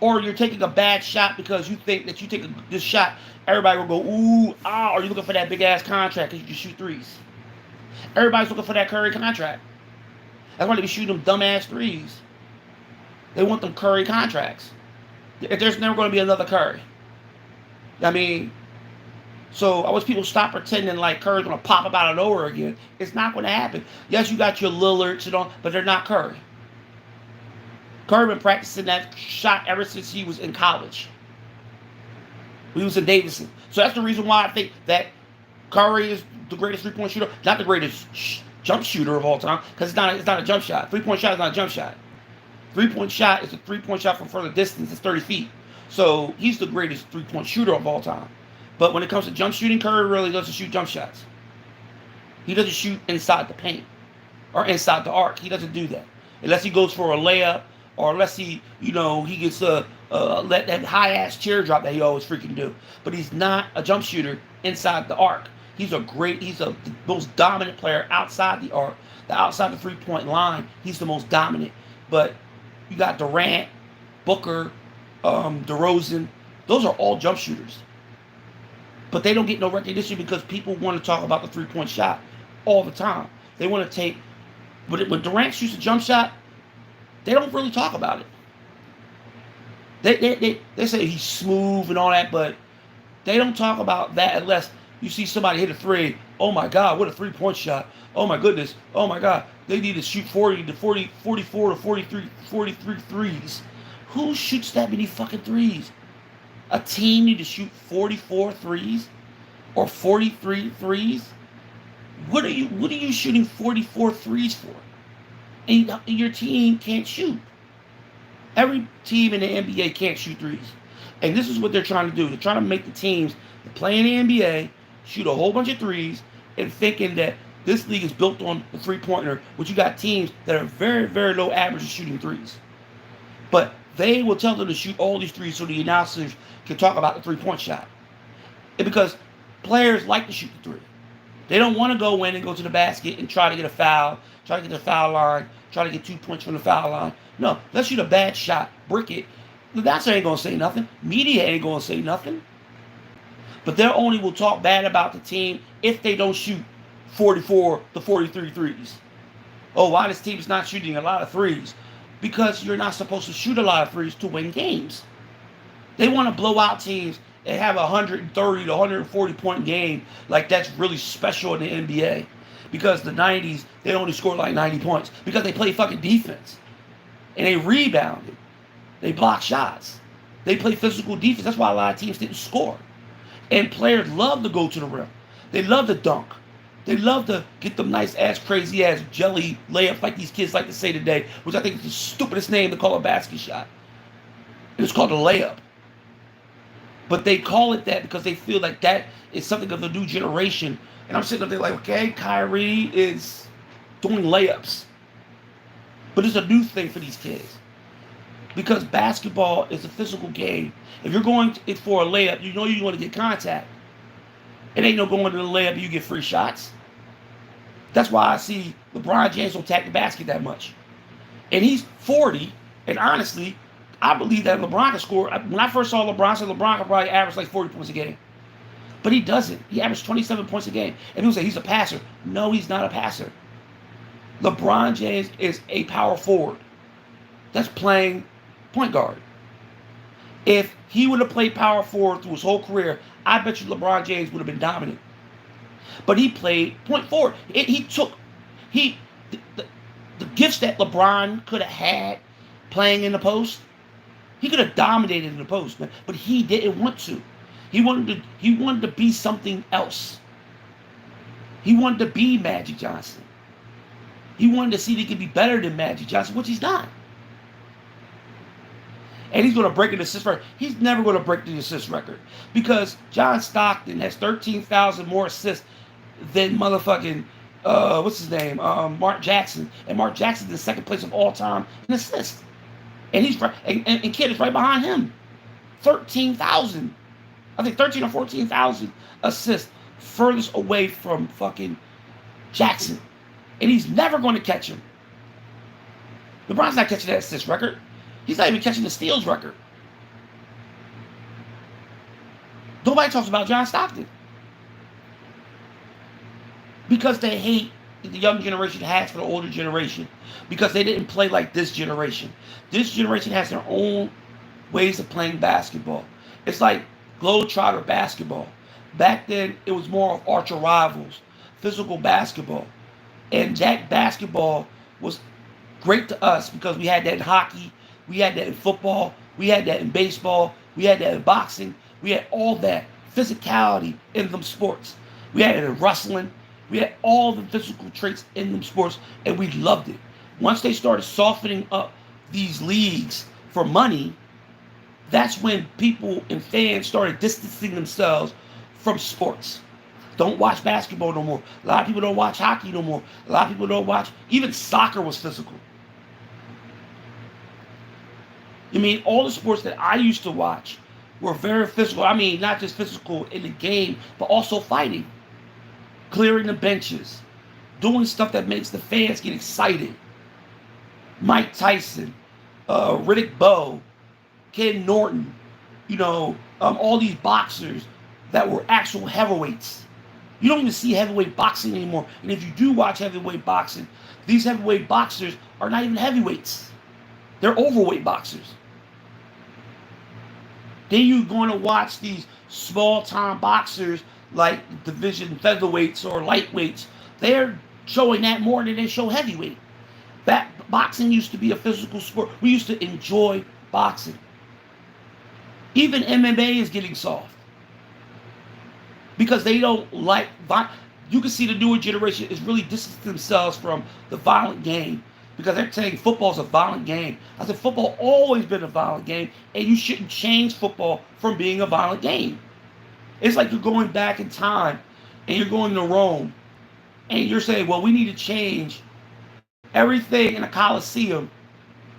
Or you're taking a bad shot because you think that you take this shot, everybody will go, ooh, ah, are you looking for that big ass contract because you can shoot threes? Everybody's looking for that Curry contract. That's why they be shooting them dumbass threes. They want them Curry contracts. If there's never going to be another Curry. I mean, so I wish people stop pretending like Curry's going to pop up out of nowhere again. It's not going to happen. Yes, you got your Lillards, but they're not Curry. Curry been practicing that shot ever since he was in college. He was in Davidson. So that's the reason why I think that Curry is the greatest 3-point shooter. Not the greatest jump shooter of all time, because it's not a jump shot. 3-point shot is not a jump shot. 3-point shot is a 3-point shot from further distance. It's 30 feet. So he's the greatest 3-point shooter of all time. But when it comes to jump shooting, Curry really doesn't shoot jump shots. He doesn't shoot inside the paint or inside the arc. He doesn't do that. Unless he goes for a layup, or unless he gets let that high-ass teardrop that he always freaking do. But he's not a jump shooter inside the arc. He's the most dominant player outside the arc. Outside the 3-point line, he's the most dominant. But you got Durant, Booker, DeRozan. Those are all jump shooters. But they don't get no recognition because people want to talk about the three-point shot all the time. They want to take, when Durant shoots a jump shot, they don't really talk about it. They say he's smooth and all that, but they don't talk about that unless you see somebody hit a three. Oh my God, what a three-point shot. Oh my goodness. Oh my God. They need to shoot 40 to 40, 44 to 43 threes. Who shoots that many fucking threes? A team need to shoot 44 threes or 43 threes? What are you shooting 44 threes for? And your team can't shoot. Every team in the NBA can't shoot threes. And this is what they're trying to do. They're trying to make the teams that play in the NBA shoot a whole bunch of threes and thinking that this league is built on the three-pointer, which you got teams that are very, very low average of shooting threes. But they will tell them to shoot all these threes so the announcers can talk about the three-point shot. And because players like to shoot the three. They don't want to go in and go to the basket and try to get a foul, try to get the foul line, try to get 2 points from the foul line. No, let's shoot a bad shot, brick it. The announcer ain't going to say nothing. Media ain't going to say nothing. But they only will talk bad about the team if they don't shoot 44 to 43 threes. Oh, why this team is not shooting a lot of threes? Because you're not supposed to shoot a lot of threes to win games. They want to blow out teams and have a 130 to 140 point game like that's really special in the NBA. Because the 90s, they only scored like 90 points. Because they play fucking defense. And they rebounded. They block shots. They play physical defense. That's why a lot of teams didn't score. And players love to go to the rim. They love to dunk. They love to get them nice ass, crazy ass jelly layups like these kids like to say today, which I think is the stupidest name to call a basket shot. And it's called a layup. But they call it that because they feel like that is something of the new generation. And I'm sitting up there like, okay, Kyrie is doing layups. But it's a new thing for these kids. Because basketball is a physical game. If you're going for a layup, you know you're going to get contact. It ain't no going to the layup and you get free shots. That's why I see LeBron James don't attack the basket that much. And he's 40, and honestly, I believe that LeBron can score. When I first saw LeBron, I said LeBron could probably average like 40 points a game. But he doesn't. He averaged 27 points a game. And people say he's a passer. No, he's not a passer. LeBron James is a power forward that's playing point guard. If he would have played power forward through his whole career, I bet you LeBron James would have been dominant. But he played point forward. The gifts that LeBron could have had playing in the post, he could have dominated in the post, man. But he didn't want to. He wanted to be something else. He wanted to be Magic Johnson. He wanted to see that he could be better than Magic Johnson, which he's not. And he's going to break an assist record. He's never going to break the assist record. Because John Stockton has 13,000 more assists than motherfucking, what's his name? Mark Jackson. And Mark Jackson's in second place of all time in assists. And he's right, and Kidd is right behind him. 13,000. I think 13 or 14,000 assists furthest away from fucking Jackson. And he's never going to catch him. LeBron's not catching that assist record. He's not even catching the steals record. Nobody talks about John Stockton. Because they hate the young generation has for the older generation. Because they didn't play like this generation. This generation has their own ways of playing basketball. It's like Globetrotter basketball. Back then, it was more of archer rivals, physical basketball. And that basketball was great to us because we had that in hockey, we had that in football, we had that in baseball, we had that in boxing, we had all that physicality in them sports. We had it in wrestling, we had all the physical traits in them sports, and we loved it. Once they started softening up these leagues for money, that's when people and fans started distancing themselves from sports. Don't watch basketball no more. A lot of people don't watch hockey no more. A lot of people don't watch, even soccer was physical. I mean, all the sports that I used to watch were very physical. I mean, not just physical in the game, but also fighting. Clearing the benches. Doing stuff that makes the fans get excited. Mike Tyson, Riddick Bowe, Ken Norton, all these boxers that were actual heavyweights. You don't even see heavyweight boxing anymore. And if you do watch heavyweight boxing, these heavyweight boxers are not even heavyweights. They're overweight boxers. Then you're going to watch these small-time boxers like division featherweights or lightweights. They're showing that more than they show heavyweight. That boxing used to be a physical sport. We used to enjoy boxing. Even MMA is getting soft because they don't like. You can see the newer generation is really distancing themselves from the violent game because they're saying football is a violent game. I said football always been a violent game, and you shouldn't change football from being a violent game. It's like you're going back in time and you're going to Rome and you're saying, well, we need to change everything in a coliseum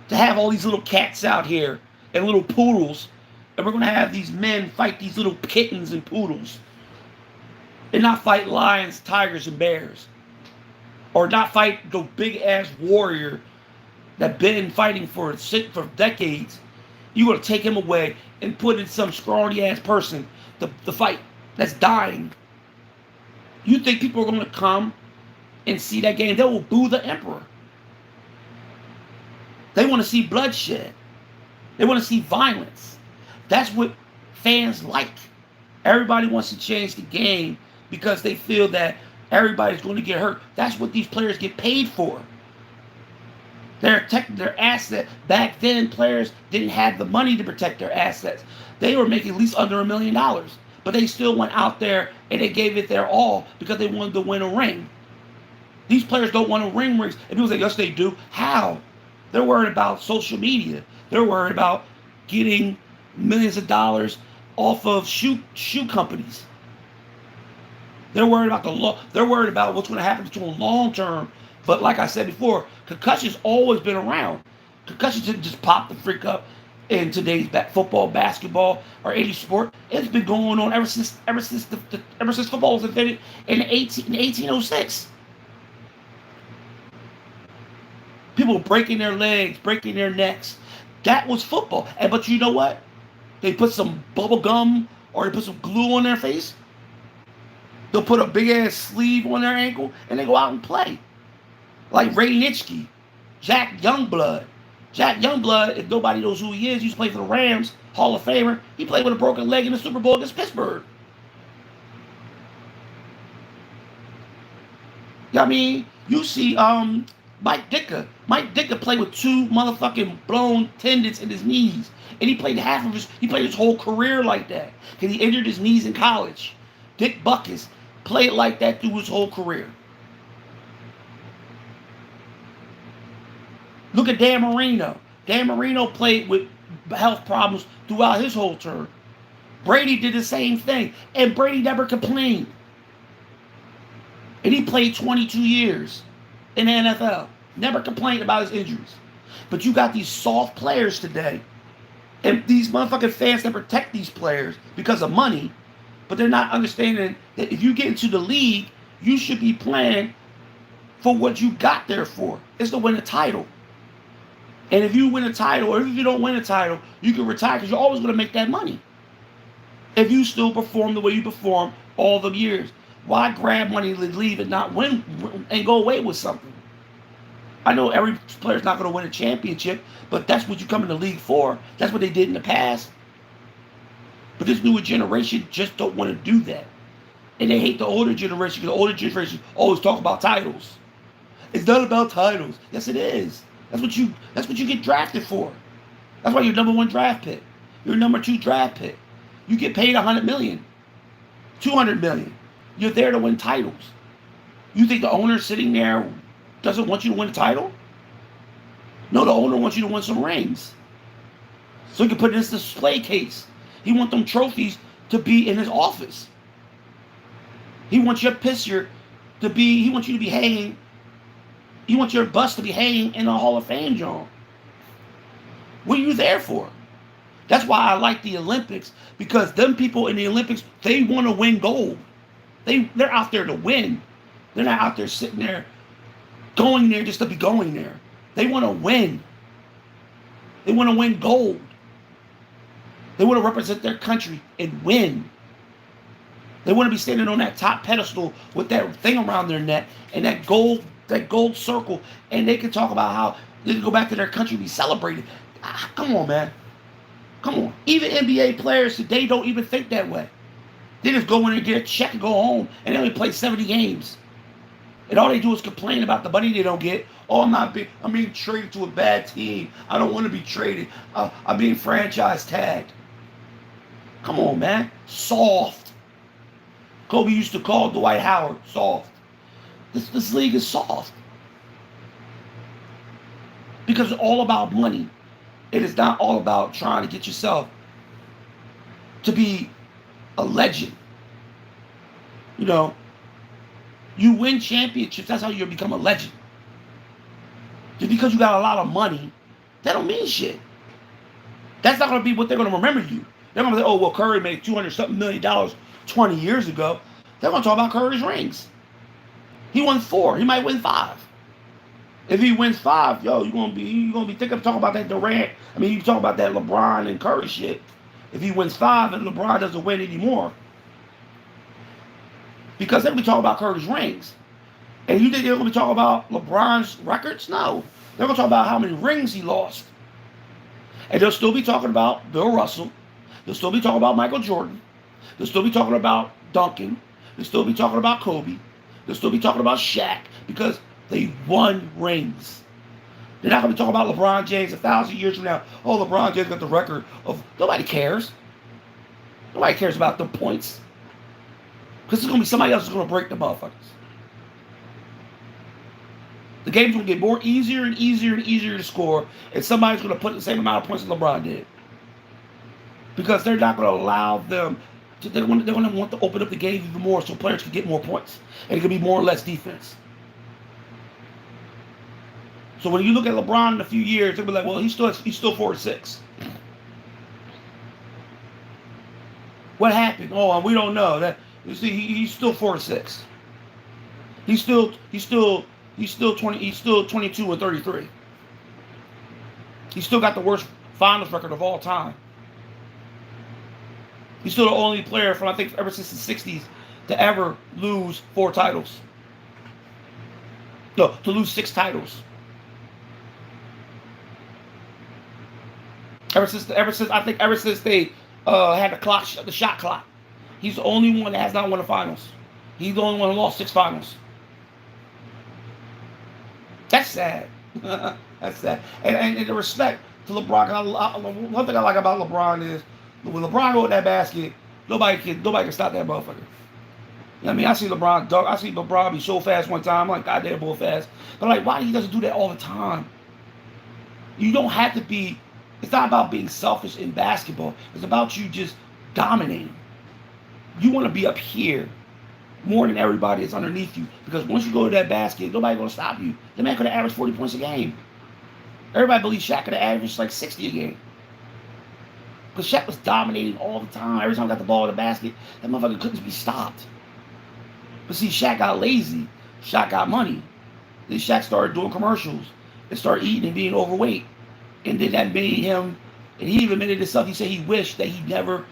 to have all these little cats out here and little poodles, and we're going to have these men fight these little kittens and poodles and not fight lions, tigers, and bears, or not fight the big-ass warrior that been fighting for decades. You're going to take him away and put in some scrawny-ass person to fight that's dying. You think people are going to come and see that game? They will boo the emperor. They want to see bloodshed. They want to see violence. That's what fans like. Everybody wants to change the game because they feel that everybody's going to get hurt. That's what these players get paid for. They're protecting their assets. Back then, players didn't have the money to protect their assets. They were making at least under $1 million. But they still went out there and they gave it their all because they wanted to win a ring. These players don't want to ring rings. And people say, yes, they do. How? They're worried about social media. They're worried about getting millions of dollars off of shoe companies. They're worried about the law. They're worried about what's going to happen to them long term. But like I said before, concussion's always been around. Concussions didn't just pop the freak up in today's football, basketball, or any sport. It's been going on ever since football was invented in 1806. People breaking their legs, breaking their necks. That was football. But you know what? They put some bubble gum or they put some glue on their face. They'll put a big ass sleeve on their ankle and they go out and play. Like Ray Nitschke, Jack Youngblood. Jack Youngblood, if nobody knows who he is, he used to play for the Rams, Hall of Famer. He played with a broken leg in the Super Bowl against Pittsburgh. I mean, you see Mike Ditka. Mike Ditka played with 2 motherfucking blown tendons in his knees. And he played his whole career like that. Because he injured his knees in college. Dick Buckus played like that through his whole career. Look at Dan Marino. Dan Marino played with health problems throughout his whole term. Brady did the same thing. And Brady never complained. And he played 22 years in the NFL. Never complained about his injuries. But you got these soft players today. And these motherfucking fans that protect these players because of money. But they're not understanding that if you get into the league, you should be playing for what you got there for. It's to win a title. And if you win a title, or if you don't win a title, you can retire because you're always going to make that money. If you still perform the way you perform all the years. Why grab money and leave and not win and go away with something? I know every player's not going to win a championship, but that's what you come in the league for. That's what they did in the past. But this newer generation just don't want to do that. And they hate the older generation because the older generation always talk about titles. It's not about titles. Yes, it is. That's what you get drafted for. That's why you're number 1 draft pick. You're number 2 draft pick. You get paid $100 million, $200 million. You're there to win titles. You think the owner sitting there doesn't want you to win a title? No, the owner wants you to win some rings. So he can put it in this display case. He wants them trophies to be in his office. He wants your picture to be, he wants you to be hanging, he wants your bust to be hanging in a Hall of Fame, John. What are you there for? That's why I like the Olympics, because them people in the Olympics, they want to win gold. They're out there to win. They're not out there sitting there, going there just to be going there. They want to win. They want to win gold. They want to represent their country and win. They want to be standing on that top pedestal with that thing around their neck and that gold circle, and they can talk about how they can go back to their country and be celebrated. Come on, man. Come on. Even NBA players today don't even think that way. They just go in and get a check and go home, and they only play 70 games. And all they do is complain about the money they don't get. Oh, I'm being traded to a bad team. I don't want to be traded. I'm being franchise tagged. Come on, man. Soft. Kobe used to call Dwight Howard soft. This league is soft. Because it's all about money. It is not all about trying to get yourself to be a legend. You know, you win championships, that's how you become a legend. Just because you got a lot of money, that don't mean shit. That's not going to be what they're going to remember you. They're going to say, oh, well, Curry made $200-something million 20 years ago. They're going to talk about Curry's rings. He won 4. He might win 5. If he wins 5, yo, you're gonna be thinking of talking about that Durant. I mean, you talk about that LeBron and Curry shit. If he wins 5 and LeBron doesn't win anymore, because they'll be talking about Curry's rings. And you think they're gonna be talking about LeBron's records? No, they're gonna talk about how many rings he lost. And they'll still be talking about Bill Russell. They'll still be talking about Michael Jordan. They'll still be talking about Duncan. They'll still be talking about Kobe. They'll still be talking about Shaq because they won rings. They're not going to be talking about LeBron James 1,000 years from now. Oh, LeBron James got the record of... Nobody cares. Nobody cares about the points. Because there's going to be somebody else who's going to break the motherfuckers. The game's going to get more easier and easier and easier to score, and somebody's going to put the same amount of points as LeBron did. Because they're not going to allow them... They're going to want to open up the game even more so players can get more points. And it can be more or less defense. So when you look at LeBron in a few years, they'll be like, well, he's still 4-6. What happened? Oh, we don't know. That you see, he's still 4-6. He's still 22 and 33. He's still got the worst finals record of all time. He's still the only player from, I think, ever since the 60s to ever lose 4 titles. No, to lose 6 titles. Ever since they had the shot clock, he's the only one that has not won the finals. He's the only one who lost 6 finals. That's sad. That's sad. And the respect to LeBron. One thing I like about LeBron is when LeBron go with that basket, nobody can stop that motherfucker. You know I mean, I see LeBron dunk. I see LeBron be so fast one time. I'm like, goddamn, boy, fast. But like, why he doesn't do that all the time? You don't have to be. It's not about being selfish in basketball. It's about you just dominating. You want to be up here more than everybody that's underneath you. Because once you go to that basket, nobody's going to stop you. The man could have averaged 40 points a game. Everybody believes Shaq could have averaged like 60 a game. Because Shaq was dominating all the time. Every time he got the ball in the basket, that motherfucker couldn't be stopped. But see, Shaq got lazy. Shaq got money. Then Shaq started doing commercials and started eating and being overweight. And then that made him, and he even admitted himself, he said he wished that he never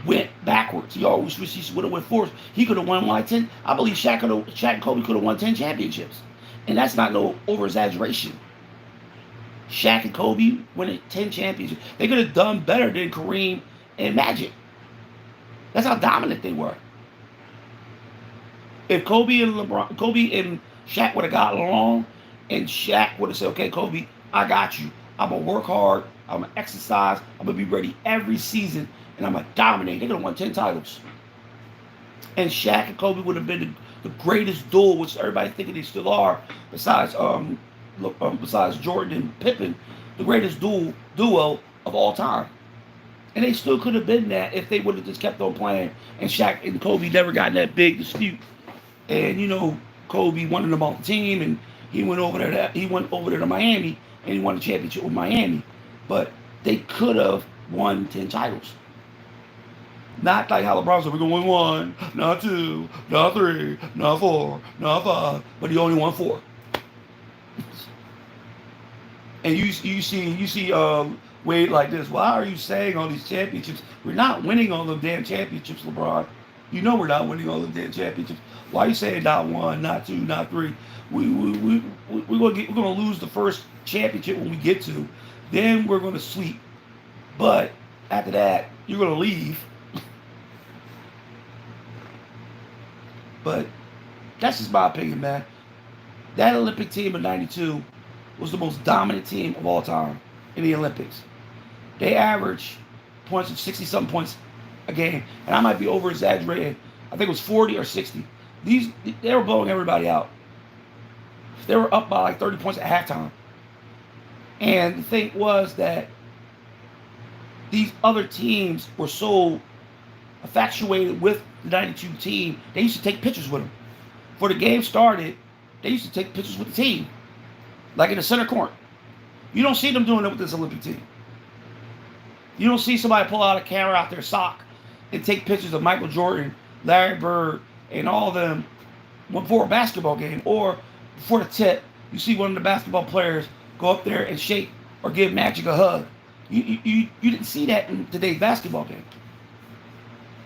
went backwards. He always wished he would have went forward. He could have won like 10. I believe Shaq and Kobe could have won 10 championships. And that's not no over-exaggeration. Shaq and Kobe winning 10 championships. They could have done better than Kareem and Magic. That's how dominant they were. If Kobe and Shaq would have gotten along, and Shaq would have said, okay, Kobe, I got you. I'm going to work hard. I'm going to exercise. I'm going to be ready every season. And I'm going to dominate. They're going to win 10 titles. And Shaq and Kobe would have been the greatest duo, which everybody's thinking they still are, besides Jordan and Pippen, the greatest duo of all time. And they still could have been that if they would have just kept on playing. And Shaq and Kobe never got in that big dispute. And, you know, Kobe wanted them off the team, and he went over there to Miami. And he won a championship with Miami. But they could have won 10 titles. Not like how LeBron said, we're going to win 1, not 2, not 3, not 4, not 5. But he only won 4. And you see Wade like this. Why are you saying all these championships? We're not winning all them damn championships, LeBron. You know we're not winning all them damn championships. Why are you saying not one, not two, not three? We're gonna lose the first championship when we get to. Then we're gonna sweep. But after that, you're gonna leave. But that's just my opinion, man. That Olympic team of '92 was the most dominant team of all time in the Olympics. They averaged points of 60 something points a game, and I might be over exaggerating. I think it was 40 or 60. They were blowing everybody out. They were up by like 30 points at halftime. And the thing was that these other teams were so infatuated with the '92 team, they used to take pictures with them. Before the game started, they used to take pictures with the team, like in the center court. You don't see them doing it with this Olympic team. You don't see somebody pull out a camera out their sock and take pictures of Michael Jordan, Larry Bird, and all of them before a basketball game. Or before the tip, you see one of the basketball players go up there and shake or give Magic a hug. You didn't see that in today's basketball game.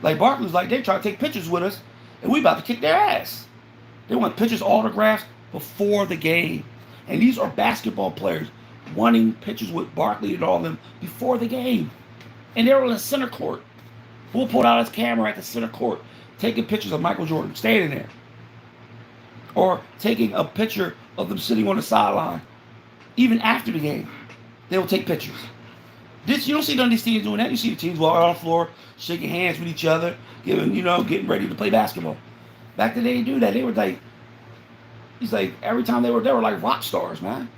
Like Barkley's like, they try to take pictures with us, and we about to kick their ass. They want pictures, autographs before the game. And these are basketball players wanting pictures with Barkley and all of them before the game. And they were in the center court. Who pulled out his camera at the center court, taking pictures of Michael Jordan standing there. Or taking a picture of them sitting on the sideline. Even after the game, they will take pictures. You don't see none of these teams doing that. You see the teams walking on the floor, shaking hands with each other, getting ready to play basketball. Back then they didn't do that. They were like, he's like, every time they were like rock stars, man.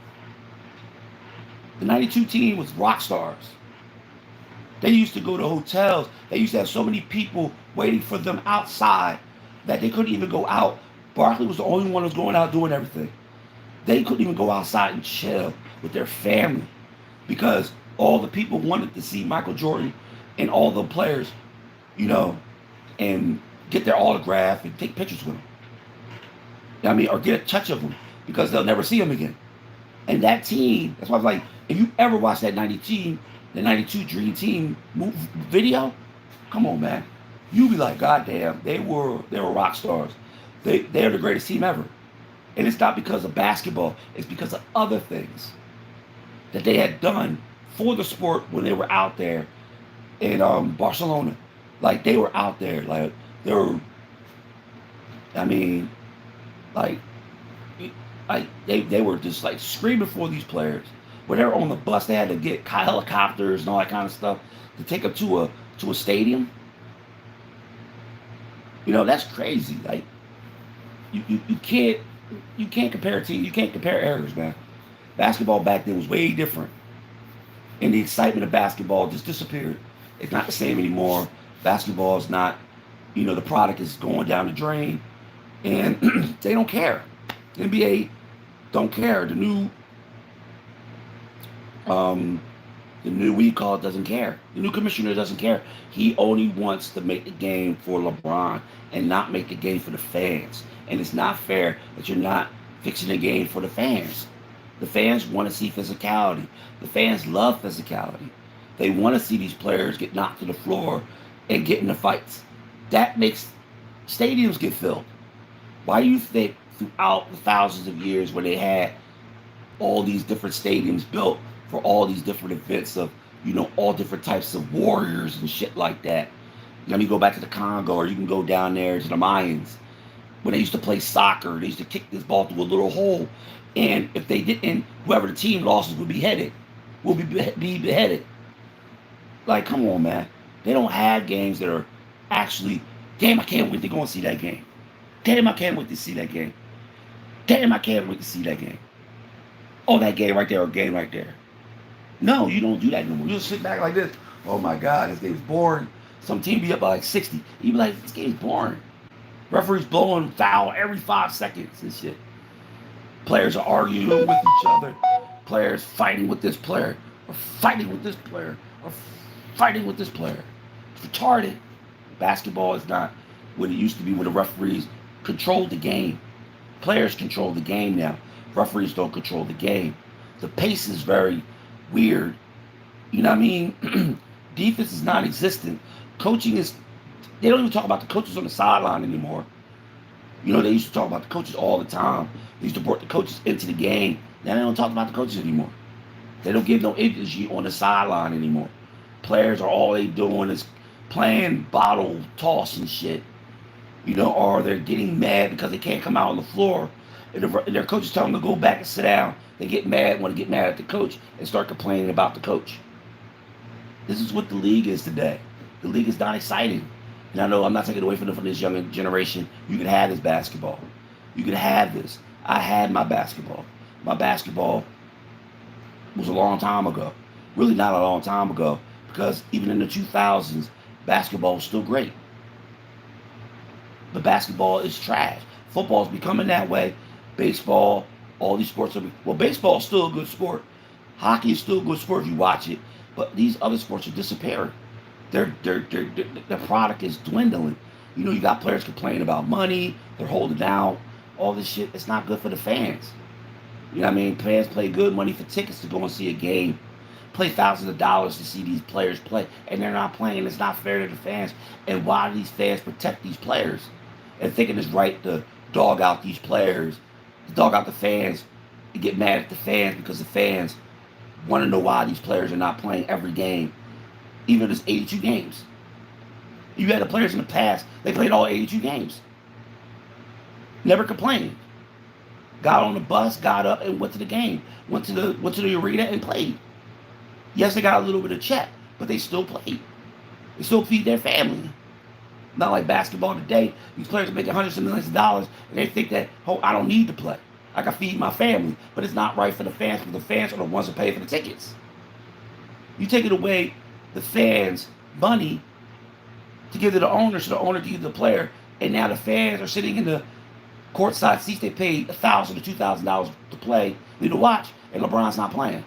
The '92 team was rock stars. They used to go to hotels. They used to have so many people waiting for them outside that they couldn't even go out. Barkley was the only one who was going out doing everything. They couldn't even go outside and chill with their family because all the people wanted to see Michael Jordan and all the players, and get their autograph and take pictures with them. Or get a touch of them because they'll never see them again. And that team, that's why I was like, if you ever watch that the '92 Dream Team video, come on, man. You be like, God damn, they were rock stars. They're the greatest team ever. And it's not because of basketball. It's because of other things that they had done for the sport when they were out there in Barcelona. Like, they were out there. Like, they were, they were just, like, screaming for these players. When they were on the bus, they had to get helicopters and all that kind of stuff to take them to a stadium. That's crazy. Like, you can't compare teams. You can't compare eras, man. Basketball back then was way different. And the excitement of basketball just disappeared. It's not the same anymore. Basketball is not, the product is going down the drain. And they don't care. The NBA don't care. The new weed call doesn't care. The new commissioner doesn't care. He only wants to make the game for LeBron and not make the game for the fans. And it's not fair that you're not fixing the game for the fans. The fans want to see physicality. The fans love physicality. They want to see these players get knocked to the floor and get into fights. That makes stadiums get filled. Why do you think throughout the thousands of years where they had all these different stadiums built for all these different events of, all different types of warriors and shit like that? You go back to the Congo, or you can go down there to the Mayans. When they used to play soccer, they used to kick this ball through a little hole. And if they didn't, whoever the team lost would be beheaded. Like, come on, man. They don't have games that are actually, damn, I can't wait to go and see that game. Damn, I can't wait to see that game. Damn, I can't wait to see that game. Oh, that game right there, or game right there. No, you don't do that anymore. You just sit back like this. Oh my God, this game's boring. Some team be up by like 60. You be like, this game's boring. Referees blowing foul every 5 seconds and shit. Players are arguing with each other. Players fighting with this player, or fighting with this player, or fighting with this player. It's retarded. Basketball is not what it used to be, where the referees controlled the game. Players control the game now. Referees don't control the game. The pace is very weird. You know what I mean? Defense is non-existent. Coaching is. They don't even talk about the coaches on the sideline anymore. You know, they used to talk about the coaches all the time. They used to bring the coaches into the game. Now they don't talk about the coaches anymore. They don't give no energy on the sideline anymore. Players are all they doing is playing bottle toss and shit. You know, or they're getting mad because they can't come out on the floor. And their coaches tell them to go back and sit down. They get mad, want to get mad at the coach, and start complaining about the coach. This is what the league is today. The league is not exciting. And I know I'm not taking it away from this younger generation. You can have this basketball. You can have this. I had my basketball. My basketball was a long time ago. Really not a long time ago, because even in the 2000s, basketball was still great. But basketball is trash. Football is becoming that way. Baseball, all these sports are. Well, baseball is still a good sport. Hockey is still a good sport if you watch it. But these other sports are disappearing. Their product is dwindling. You know, you got players complaining about money. They're holding out. All this shit. It's not good for the fans. You know what I mean? Fans pay good money for tickets to go and see a game. Play thousands of dollars to see these players play. And they're not playing. It's not fair to the fans. And why do these fans protect these players? And thinking it's right to dog out these players, to dog out the fans, and get mad at the fans because the fans want to know why these players are not playing every game, even if it's 82 games. You had the players in the past, they played all 82 games. Never complained. Got on the bus, got up, and went to the game. Went to the arena and played. Yes, they got a little bit of check, but they still played. They still feed their family. Not like basketball today. These players are making hundreds of millions of dollars, and they think that, oh, I don't need to play. I can feed my family. But it's not right for the fans, because the fans are the ones who pay for the tickets. You take it away the fans' money to give to the owner, so the owner can give to the player, and now the fans are sitting in the courtside seats they paid $1,000 to $2,000 to play, to watch, and LeBron's not playing.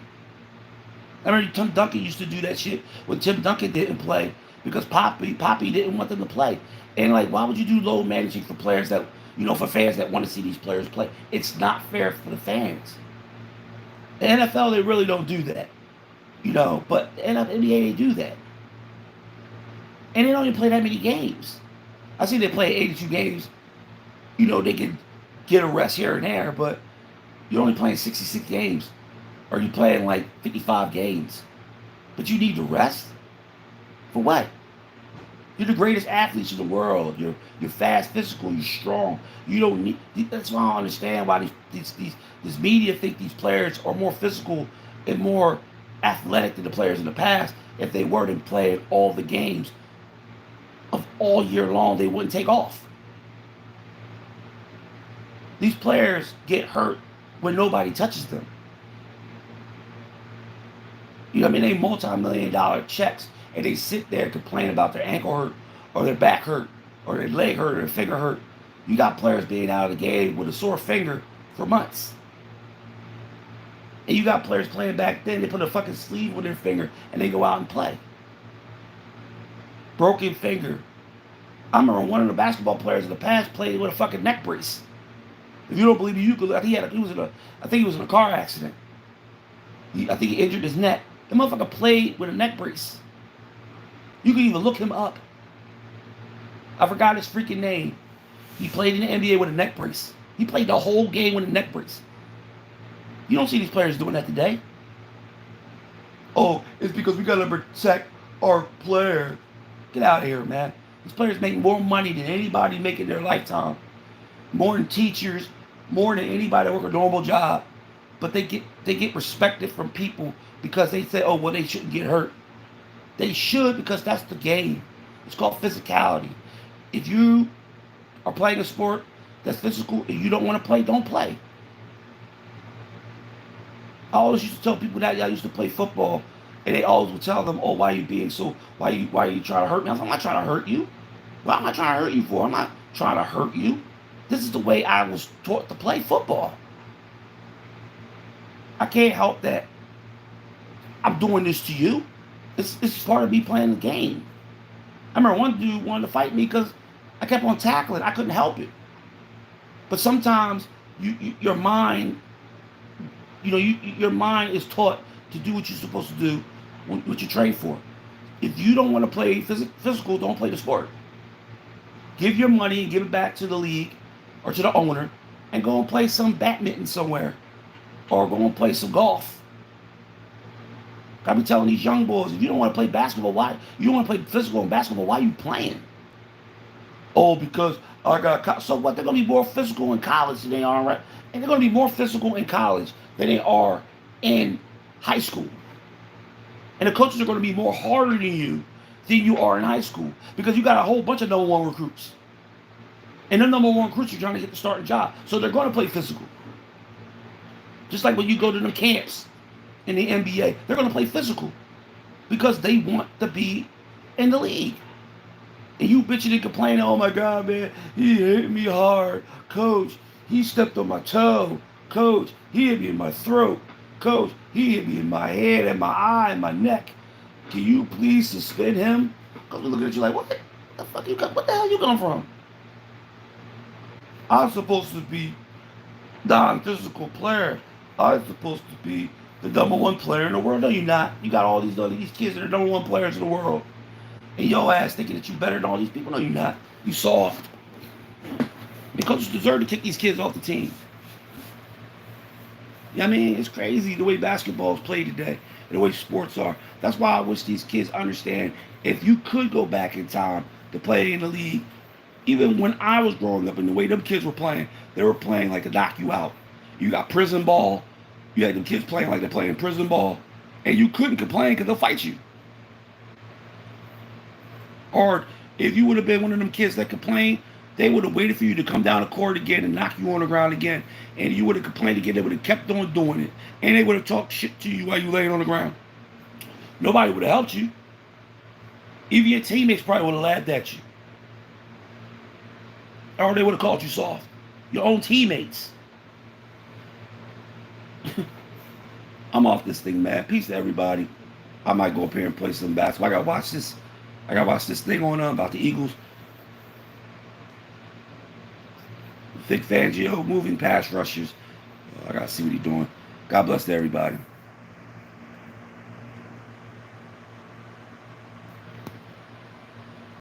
I remember Tim Duncan used to do that shit when Tim Duncan didn't play because Poppy didn't want them to play. And like, why would you do low managing for players that, you know, for fans that want to see these players play? It's not fair for the fans. The NFL, they really don't do that, you know, but the NBA, they do that. And they don't even play that many games. I see they play 82 games. You know, they can get a rest here and there, but you're only playing 66 games. Or you playing like 55 games. But you need to rest? For what? You're the greatest athletes in the world. You're fast, physical, you're strong. You don't need. That's why I don't understand why this media think these players are more physical and more athletic than the players in the past. If they were to play all the games of all year long, they wouldn't take off. These players get hurt when nobody touches them. You know what I mean? They multi-million-dollar checks, and they sit there and complain about their ankle hurt, or their back hurt, or their leg hurt, or their finger hurt. You got players being out of the game with a sore finger for months. And you got players playing back then, they put a fucking sleeve on their finger, and they go out and play. Broken finger. I remember one of the basketball players in the past played with a fucking neck brace. If you don't believe me, you could. I think he was in a car accident. I think he injured his neck. The motherfucker played with a neck brace. You can even look him up. I forgot his freaking name. He played in the NBA with a neck brace. He played the whole game with a neck brace. You don't see these players doing that today. Oh, it's because we gotta protect our player. Get out of here, man. These players make more money than anybody make in their lifetime. More than teachers, more than anybody that work a normal job. But they get respected from people because they say, oh, well, they shouldn't get hurt. They should, because that's the game. It's called physicality. If you are playing a sport that's physical and you don't want to play, don't play. I always used to tell people that I used to play football, and they always would tell them, oh, why are you trying to hurt me? I'm not trying to hurt you. What am I trying to hurt you for? I'm not trying to hurt you. This is the way I was taught to play football. I can't help that I'm doing this to you. It's part of me playing the game. I remember one dude wanted to fight me because I kept on tackling. I couldn't help it. But sometimes your mind Your mind is taught to do what you're supposed to do, what you train for. If you don't want to play physical, don't play the sport. Give your money and give it back to the league or to the owner, and go and play some badminton somewhere, or go and play some golf. I be telling these young boys, if you don't want to play basketball, why you don't want to play physical and basketball? Why are you playing? Oh, because I got so what? They're gonna be more physical in college than they are right, and they're gonna be more physical in college than they are in high school. And the coaches are gonna be more harder than you are in high school because you got a whole bunch of number one recruits, and the number one recruits are trying to get the starting job, so they're gonna play physical. Just like when you go to them camps in the NBA, they're gonna play physical because they want to be in the league. And you bitching and complaining, oh my God, man, he hit me hard. Coach, he stepped on my toe. Coach, he hit me in my throat. Coach, he hit me in my head and my eye and my neck. Can you please suspend him? Coach looking at you like, what the fuck you got? What the hell you come from? I'm supposed to be non-physical player. I'm supposed to be the number one player in the world. No, you're not. You got all these kids that are number one players in the world. And your ass thinking that you better than all these people. No, you're not. You soft. The coaches deserve to kick these kids off the team. You know what I mean? It's crazy the way basketball is played today and the way sports are. That's why I wish these kids understand if you could go back in time to play in the league, even when I was growing up and the way them kids were playing, they were playing like to knock you out. You got prison ball. You had them kids playing like they're playing prison ball. And you couldn't complain because they'll fight you. Or if you would have been one of them kids that complained, they would have waited for you to come down the court again and knock you on the ground again. And you would have complained again. They would have kept on doing it. And they would have talked shit to you while you laying on the ground. Nobody would have helped you. Even your teammates probably would have laughed at you. Or they would have called you soft. Your own teammates. I'm off this thing, man. Peace to everybody. I might go up here and play some basketball. I gotta watch this thing on about the Eagles. Vic Fangio moving pass rushers. I gotta see what he's doing. God bless to everybody.